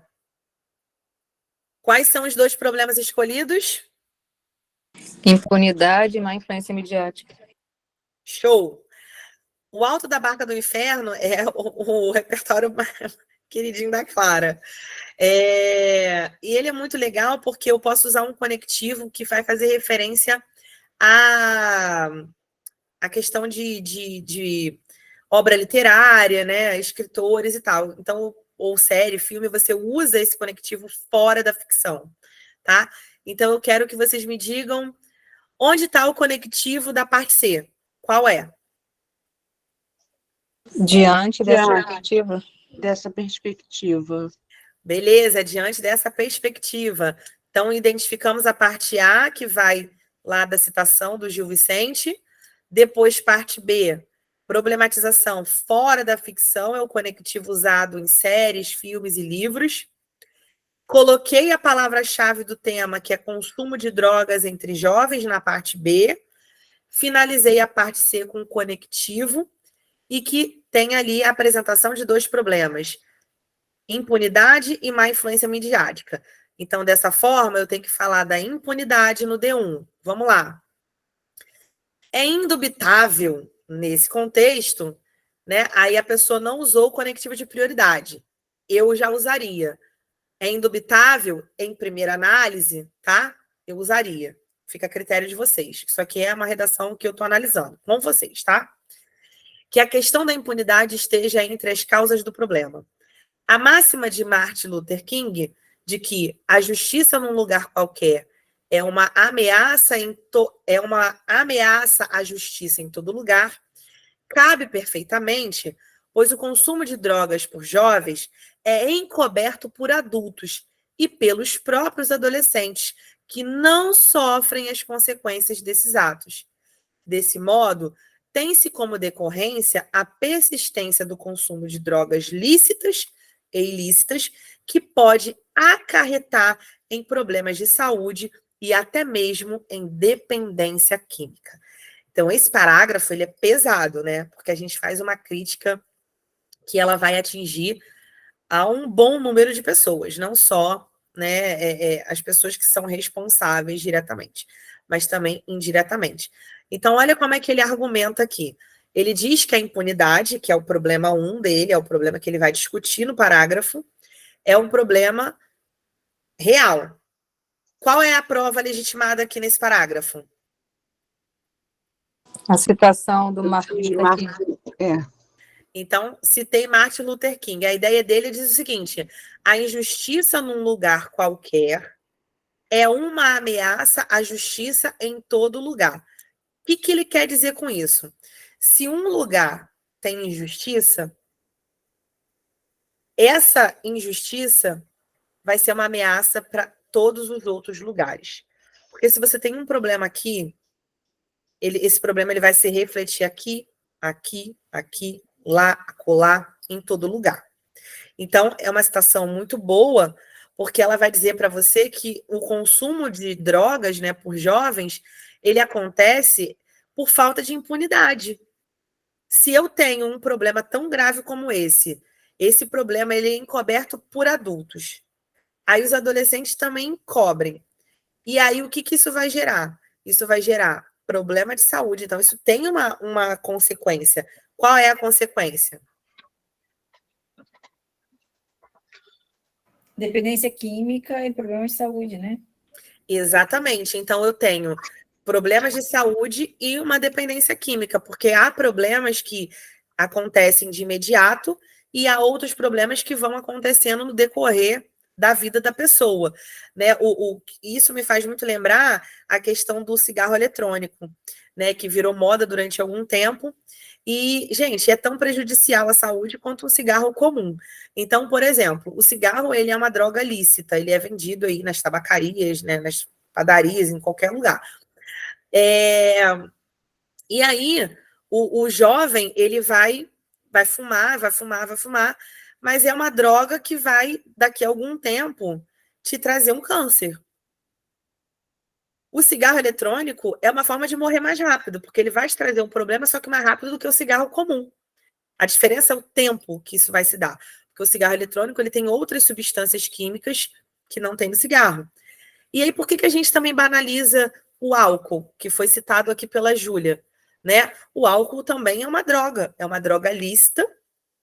Quais são os dois problemas escolhidos? Impunidade e má influência midiática. Show! O Alto da Barca do Inferno é o repertório queridinho da Clara. E ele é muito legal porque eu posso usar um conectivo que vai fazer referência à questão de obra literária, né, escritores e tal. Então, ou série, filme, você usa esse conectivo fora da ficção, tá? Então, eu quero que vocês me digam onde está o conectivo da parte C. Qual é? Diante dessa perspectiva. Dessa perspectiva. Beleza, diante dessa perspectiva. Então, identificamos a parte A, que vai lá da citação do Gil Vicente. Depois, parte B, problematização fora da ficção, é o conectivo usado em séries, filmes e livros. Coloquei a palavra-chave do tema, que é consumo de drogas entre jovens, na parte B. Finalizei a parte C com conectivo, e que tem ali a apresentação de dois problemas: impunidade e má influência midiática. Então, dessa forma, eu tenho que falar da impunidade no D1. Vamos lá. É indubitável, nesse contexto, né? Aí a pessoa não usou o conectivo de prioridade. Eu já usaria. É indubitável, em primeira análise, tá? Eu usaria. Fica a critério de vocês. Isso aqui é uma redação que eu estou analisando com vocês, tá? Que a questão da impunidade esteja entre as causas do problema. A máxima de Martin Luther King, de que a justiça num lugar qualquer é uma ameaça à justiça em todo lugar, cabe perfeitamente, pois o consumo de drogas por jovens é encoberto por adultos e pelos próprios adolescentes, que não sofrem as consequências desses atos. Desse modo, tem-se como decorrência a persistência do consumo de drogas lícitas e ilícitas, que pode acarretar em problemas de saúde e até mesmo em dependência química. Então, esse parágrafo ele é pesado, né? Porque a gente faz uma crítica que ela vai atingir a um bom número de pessoas, não só, né, as pessoas que são responsáveis diretamente, mas também indiretamente. Então, olha como é que ele argumenta aqui. Ele diz que a impunidade, que é o problema 1 dele, é o problema que ele vai discutir no parágrafo, é um problema real. Qual é a prova legitimada aqui nesse parágrafo? A citação do Martin Luther King. Então, citei Martin Luther King. A ideia dele diz o seguinte: a injustiça num lugar qualquer é uma ameaça à justiça em todo lugar. O que ele quer dizer com isso? Se um lugar tem injustiça, essa injustiça vai ser uma ameaça para todos os outros lugares. Porque se você tem um problema aqui, esse problema ele vai se refletir aqui, aqui, aqui, lá, acolá, em todo lugar. Então, é uma citação muito boa, porque ela vai dizer para você que o consumo de drogas, né, por jovens, ele acontece por falta de impunidade. Se eu tenho um problema tão grave como esse problema ele é encoberto por adultos. Aí os adolescentes também encobrem. E aí o que isso vai gerar? Isso vai gerar problema de saúde. Então, isso tem uma consequência. Qual é a consequência? Dependência química e problemas de saúde, né? Exatamente. Então, eu tenho problemas de saúde e uma dependência química, porque há problemas que acontecem de imediato e há outros problemas que vão acontecendo no decorrer da vida da pessoa, né? Isso me faz muito lembrar a questão do cigarro eletrônico, né? Que virou moda durante algum tempo. E, gente, é tão prejudicial à saúde quanto um cigarro comum. Então, por exemplo, o cigarro, ele é uma droga lícita, ele é vendido aí nas tabacarias, né? Nas padarias, em qualquer lugar. E aí, o jovem, ele vai fumar, mas é uma droga que vai, daqui a algum tempo, te trazer um câncer. O cigarro eletrônico é uma forma de morrer mais rápido, porque ele vai te trazer um problema, só que mais rápido do que o cigarro comum. A diferença é o tempo que isso vai se dar. Porque o cigarro eletrônico, ele tem outras substâncias químicas que não tem no cigarro. E aí, por que a gente também banaliza o álcool, que foi citado aqui pela Júlia, né? O álcool também é uma droga lícita,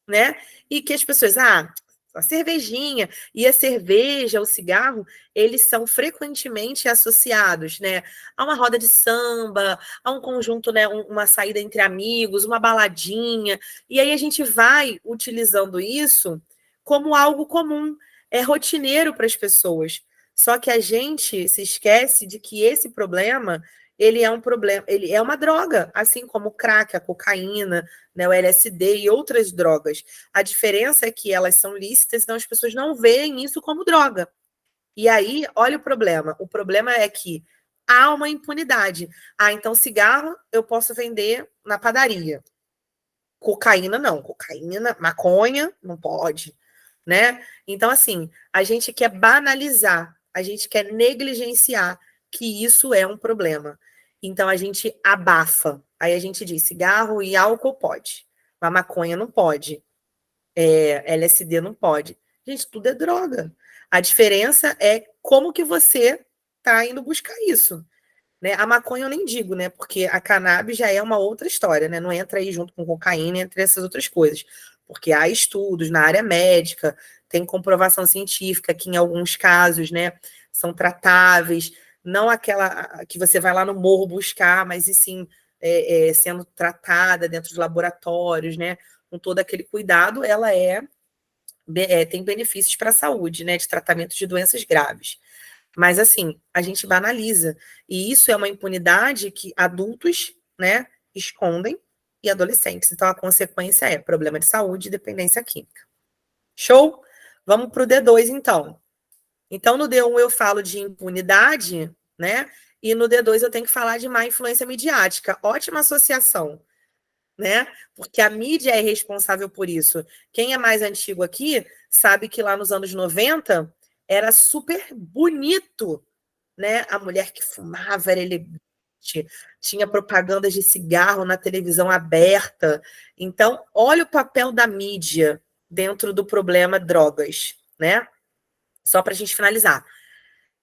né? E que as pessoas, a cervejinha e a cerveja, o cigarro, eles são frequentemente associados, né, a uma roda de samba, a um conjunto, né, uma saída entre amigos, uma baladinha, e aí a gente vai utilizando isso como algo comum, é rotineiro para as pessoas. Só que a gente se esquece de que esse problema, ele é um problema, ele é uma droga, assim como o crack, a cocaína, né, o LSD e outras drogas. A diferença é que elas são lícitas, então as pessoas não veem isso como droga. E aí, olha o problema. O problema é que há uma impunidade. Então cigarro eu posso vender na padaria. Cocaína não. Cocaína, maconha, não pode, né? Então, assim, a gente quer banalizar, a gente quer negligenciar que isso é um problema. Então, a gente abafa. Aí a gente diz, cigarro e álcool pode, mas maconha não pode, LSD não pode. Gente, tudo é droga. A diferença é como que você está indo buscar isso, né? A maconha eu nem digo, né? Porque a cannabis já é uma outra história, né? Não entra aí junto com cocaína, entre essas outras coisas. Porque há estudos na área médica, tem comprovação científica que em alguns casos, né, são tratáveis, não aquela que você vai lá no morro buscar, mas e sim sendo tratada dentro dos laboratórios, né? Com todo aquele cuidado, ela tem benefícios para a saúde, né? De tratamento de doenças graves. Mas, assim, a gente banaliza. E isso é uma impunidade que adultos, né, escondem e adolescentes. Então, a consequência é problema de saúde e dependência química. Show? Vamos para o D2, então. Então, no D1 eu falo de impunidade, né? E no D2 eu tenho que falar de má influência midiática. Ótima associação, né? Porque a mídia é responsável por isso. Quem é mais antigo aqui sabe que lá nos anos 90 era super bonito, né? A mulher que fumava era elegante, tinha propagandas de cigarro na televisão aberta. Então, olha o papel da mídia dentro do problema drogas, né? Só para a gente finalizar.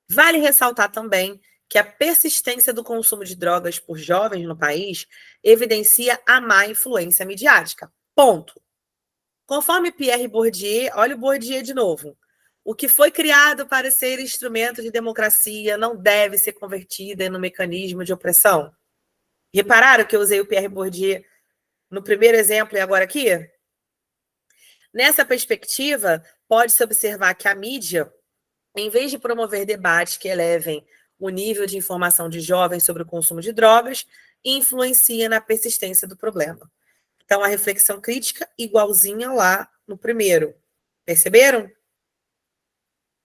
Vale ressaltar também que a persistência do consumo de drogas por jovens no país evidencia a má influência midiática. Ponto. Conforme Pierre Bourdieu, olha o Bourdieu de novo. O que foi criado para ser instrumento de democracia não deve ser convertido em um mecanismo de opressão. Repararam que eu usei o Pierre Bourdieu no primeiro exemplo e agora aqui? Nessa perspectiva, pode-se observar que a mídia, em vez de promover debates que elevem o nível de informação de jovens sobre o consumo de drogas, influencia na persistência do problema. Então, a reflexão crítica igualzinha lá no primeiro. Perceberam?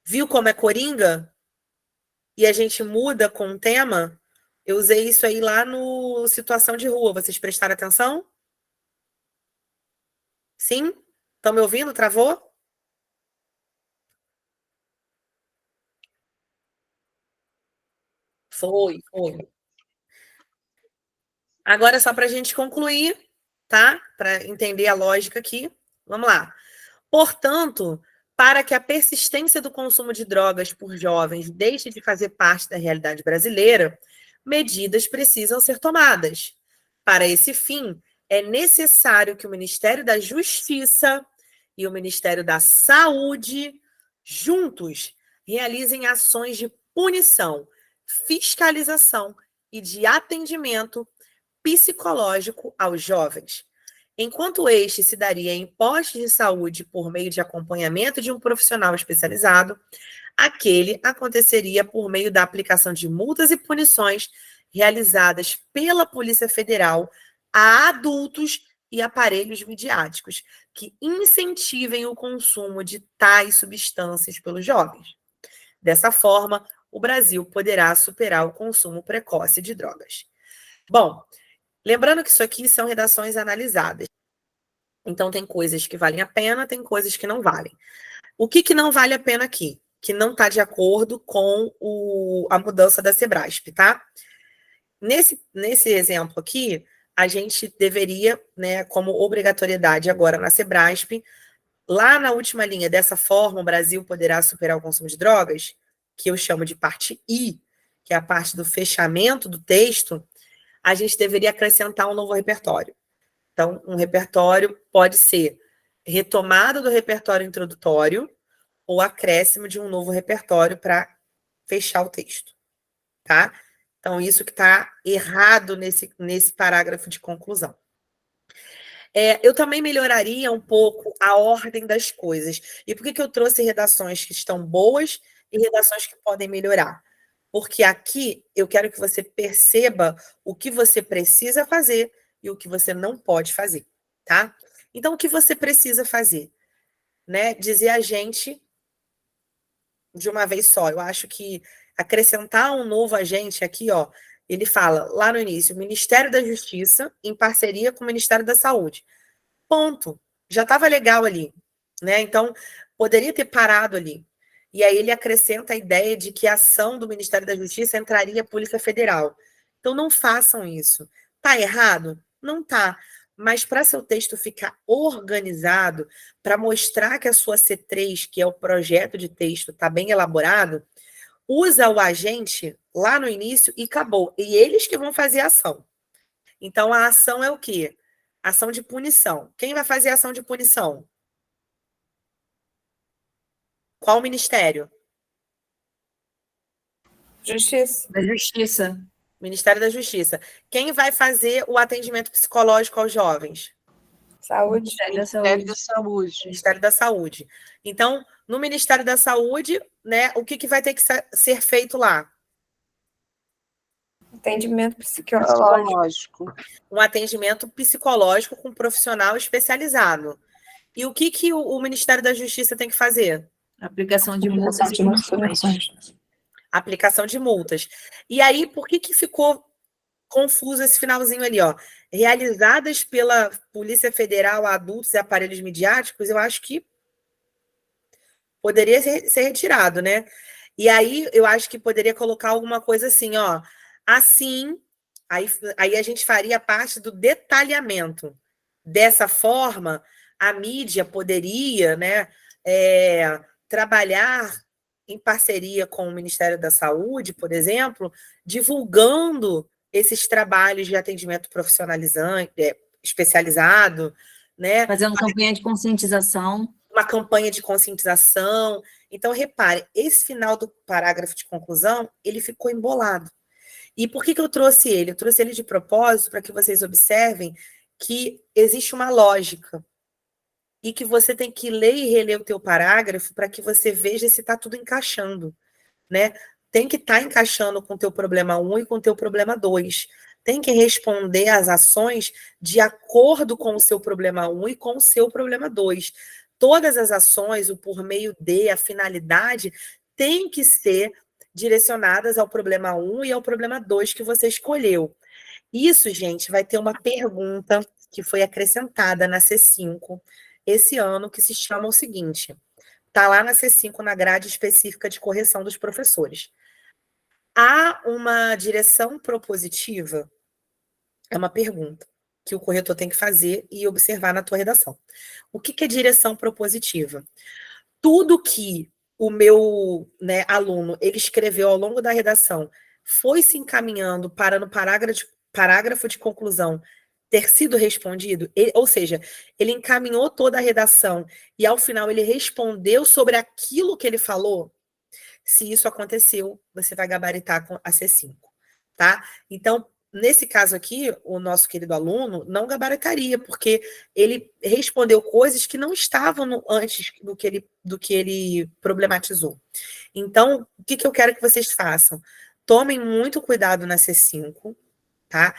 Viu como é coringa? E a gente muda com o tema? Eu usei isso aí lá no Situação de Rua. Vocês prestaram atenção? Sim? Estão me ouvindo? Travou? Foi. Agora, só para a gente concluir, tá? Para entender a lógica aqui. Vamos lá. Portanto, para que a persistência do consumo de drogas por jovens deixe de fazer parte da realidade brasileira, medidas precisam ser tomadas. Para esse fim, é necessário que o Ministério da Justiça e o Ministério da Saúde, juntos, realizem ações de punição, fiscalização e de atendimento psicológico aos jovens. enquanto este se daria em postos de saúde por meio de acompanhamento de um profissional especializado, aquele aconteceria por meio da aplicação de multas e punições realizadas pela Polícia Federal a adultos e aparelhos midiáticos que incentivem o consumo de tais substâncias pelos jovens. Dessa forma, o Brasil poderá superar o consumo precoce de drogas. Bom, lembrando que isso aqui são redações analisadas. Então, tem coisas que valem a pena, tem coisas que não valem. O que não vale a pena aqui? Que não está de acordo com a mudança da Sebrasp, tá? Nesse exemplo aqui, a gente deveria, né, como obrigatoriedade agora na Sebrasp, lá na última linha, dessa forma, o Brasil poderá superar o consumo de drogas, que eu chamo de parte I, que é a parte do fechamento do texto, a gente deveria acrescentar um novo repertório. Então, um repertório pode ser retomada do repertório introdutório ou acréscimo de um novo repertório para fechar o texto, tá? Então, isso que está errado nesse parágrafo de conclusão. Eu também melhoraria um pouco a ordem das coisas. E por que eu trouxe redações que estão boas e redações que podem melhorar? Porque aqui eu quero que você perceba o que você precisa fazer e o que você não pode fazer, tá? Então, o que você precisa fazer? Né? Dizer a gente de uma vez só. Eu acho que acrescentar um novo agente aqui, ó, ele fala lá no início, o Ministério da Justiça em parceria com o Ministério da Saúde. Ponto. Já estava legal ali, né? Então, poderia ter parado ali. E aí ele acrescenta a ideia de que a ação do Ministério da Justiça entraria a Polícia Federal. Então, não façam isso. Tá errado? Não tá. Mas para seu texto ficar organizado, para mostrar que a sua C3, que é o projeto de texto, está bem elaborado, usa o agente lá no início e acabou. E eles que vão fazer a ação. Então, a ação é o quê? Ação de punição. Quem vai fazer a ação de punição? Qual ministério? Justiça. Da Justiça. Ministério da Justiça. Quem vai fazer o atendimento psicológico aos jovens? Saúde. Ministério da Ministério da Saúde. Saúde. Ministério da Saúde. Então, no Ministério da Saúde, né, o que vai ter que ser feito lá? Atendimento psicológico. Psicológico. Um atendimento psicológico com um profissional especializado. E o que o Ministério da Justiça tem que fazer? Aplicação de multas e punições. Aplicação de multas. E aí, por que ficou confuso esse finalzinho ali, ó? Realizadas pela Polícia Federal a adultos e aparelhos midiáticos, eu acho que poderia ser retirado, né? E aí, eu acho que poderia colocar alguma coisa assim, ó. Assim, aí a gente faria parte do detalhamento. Dessa forma, a mídia poderia, né, trabalhar em parceria com o Ministério da Saúde, por exemplo, divulgando esses trabalhos de atendimento profissionalizante, especializado, né? Fazendo campanha de conscientização. Uma campanha de conscientização. Então, repare, esse final do parágrafo de conclusão, ele ficou embolado. E por que eu trouxe ele? Eu trouxe ele de propósito para que vocês observem que existe uma lógica e que você tem que ler e reler o teu parágrafo para que você veja se está tudo encaixando, né? Tem que estar encaixando com o teu problema 1 e com o teu problema 2. Tem que responder às ações de acordo com o seu problema 1 e com o seu problema 2. Todas as ações, o por meio de, a finalidade, tem que ser direcionadas ao problema 1 e ao problema 2 que você escolheu. Isso, gente, vai ter uma pergunta que foi acrescentada na C5 esse ano, que se chama o seguinte, está lá na C5, na grade específica de correção dos professores. Há uma direção propositiva? É uma pergunta que o corretor tem que fazer e observar na tua redação. O que é direção propositiva? Tudo que o meu, né, aluno ele escreveu ao longo da redação foi se encaminhando para no parágrafo de conclusão ter sido respondido, ou seja, ele encaminhou toda a redação e ao final ele respondeu sobre aquilo que ele falou. Se isso aconteceu, você vai gabaritar com a C5, tá? Então, nesse caso aqui, o nosso querido aluno não gabaritaria, porque ele respondeu coisas que não estavam antes do que ele problematizou. Então, o que eu quero que vocês façam? Tomem muito cuidado na C5, tá?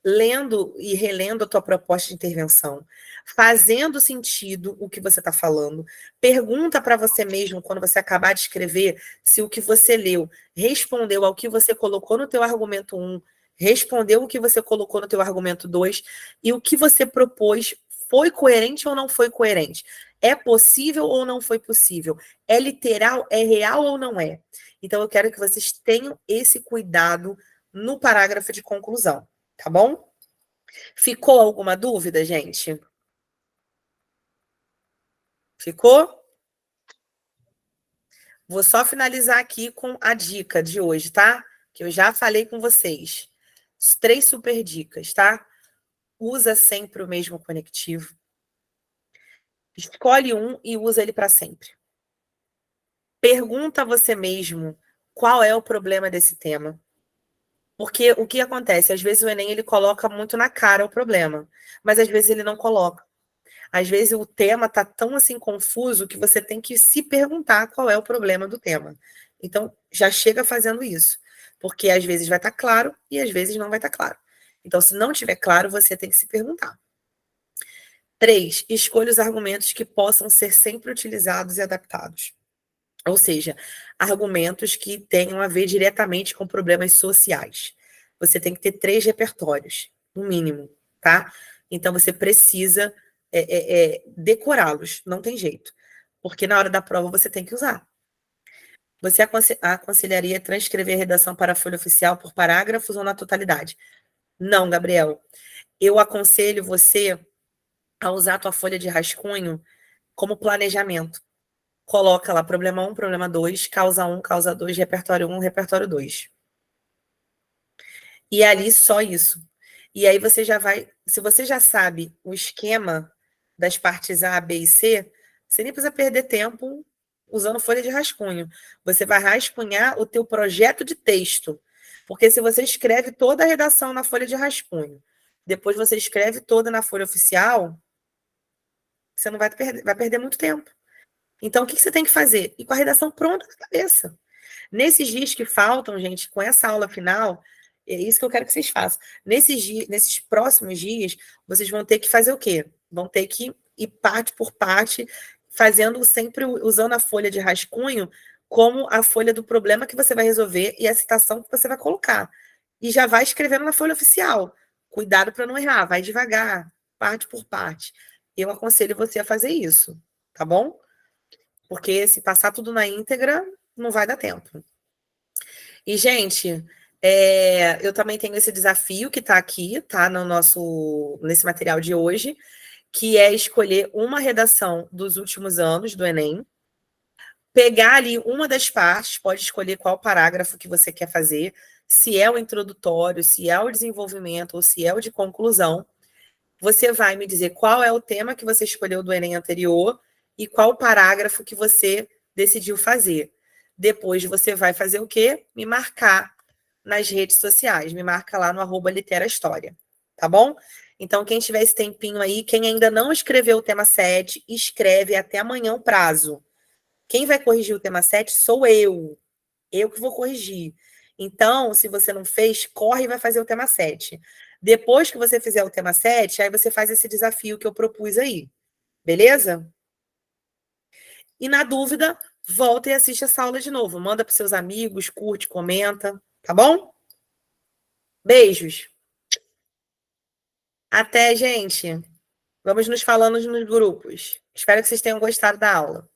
Lendo e relendo a tua proposta de intervenção, fazendo sentido o que você está falando, pergunta para você mesmo, quando você acabar de escrever, se o que você leu respondeu ao que você colocou no teu argumento 1, respondeu o que você colocou no teu argumento 2, e o que você propôs foi coerente ou não foi coerente? É possível ou não foi possível? É literal, é real ou não é? Então, eu quero que vocês tenham esse cuidado no parágrafo de conclusão, tá bom? Ficou alguma dúvida, gente? Ficou? Vou só finalizar aqui com a dica de hoje, tá? Que eu já falei com vocês. 3 super dicas, tá? Usa sempre o mesmo conectivo. Escolhe um e usa ele para sempre. Pergunta a você mesmo qual é o problema desse tema. Porque o que acontece? Às vezes o Enem ele coloca muito na cara o problema, mas às vezes ele não coloca. Às vezes o tema está tão assim confuso que você tem que se perguntar qual é o problema do tema. Então, já chega fazendo isso. Porque às vezes vai estar claro e às vezes não vai estar claro. Então, se não estiver claro, você tem que se perguntar. 3, escolha os argumentos que possam ser sempre utilizados e adaptados. Ou seja, argumentos que tenham a ver diretamente com problemas sociais. Você tem que ter 3 repertórios, no mínimo, tá? Então, você precisa decorá-los, não tem jeito. Porque na hora da prova você tem que usar. Você aconselharia transcrever a redação para a folha oficial por parágrafos ou na totalidade? Não, Gabriel. Eu aconselho você a usar a tua folha de rascunho como planejamento. Coloca lá problema 1, problema 2, causa 1, causa 2, repertório 1, repertório 2. E ali só isso. E aí você já vai... Se você já sabe o esquema das partes A, B e C, você nem precisa perder tempo usando folha de rascunho. Você vai rascunhar o teu projeto de texto. Porque se você escreve toda a redação na folha de rascunho, depois você escreve toda na folha oficial, você não vai perder muito tempo. Então, o que você tem que fazer? Ir com a redação pronta na cabeça. Nesses dias que faltam, gente, com essa aula final, é isso que eu quero que vocês façam. Nesses próximos dias, vocês vão ter que fazer o quê? Vão ter que ir parte por parte, fazendo sempre, usando a folha de rascunho como a folha do problema que você vai resolver e a citação que você vai colocar. E já vai escrevendo na folha oficial. Cuidado para não errar, vai devagar, parte por parte. Eu aconselho você a fazer isso, tá bom? Porque se passar tudo na íntegra, não vai dar tempo. E, gente, eu também tenho esse desafio que está aqui, tá? Nesse material de hoje, que é escolher uma redação dos últimos anos do Enem, pegar ali uma das partes, pode escolher qual parágrafo que você quer fazer, se é o introdutório, se é o desenvolvimento ou se é o de conclusão. Você vai me dizer qual é o tema que você escolheu do Enem anterior e qual o parágrafo que você decidiu fazer. Depois você vai fazer o quê? Me marcar nas redes sociais. Me marca lá no @literahistoria, tá bom? Então, quem tiver esse tempinho aí, quem ainda não escreveu o tema 7, escreve até amanhã o prazo. Quem vai corrigir o tema 7 sou eu. Eu que vou corrigir. Então, se você não fez, corre e vai fazer o tema 7. Depois que você fizer o tema 7, aí você faz esse desafio que eu propus aí. Beleza? E na dúvida, volta e assiste essa aula de novo. Manda para seus amigos, curte, comenta, tá bom? Beijos. Até, gente. Vamos nos falando nos grupos. Espero que vocês tenham gostado da aula.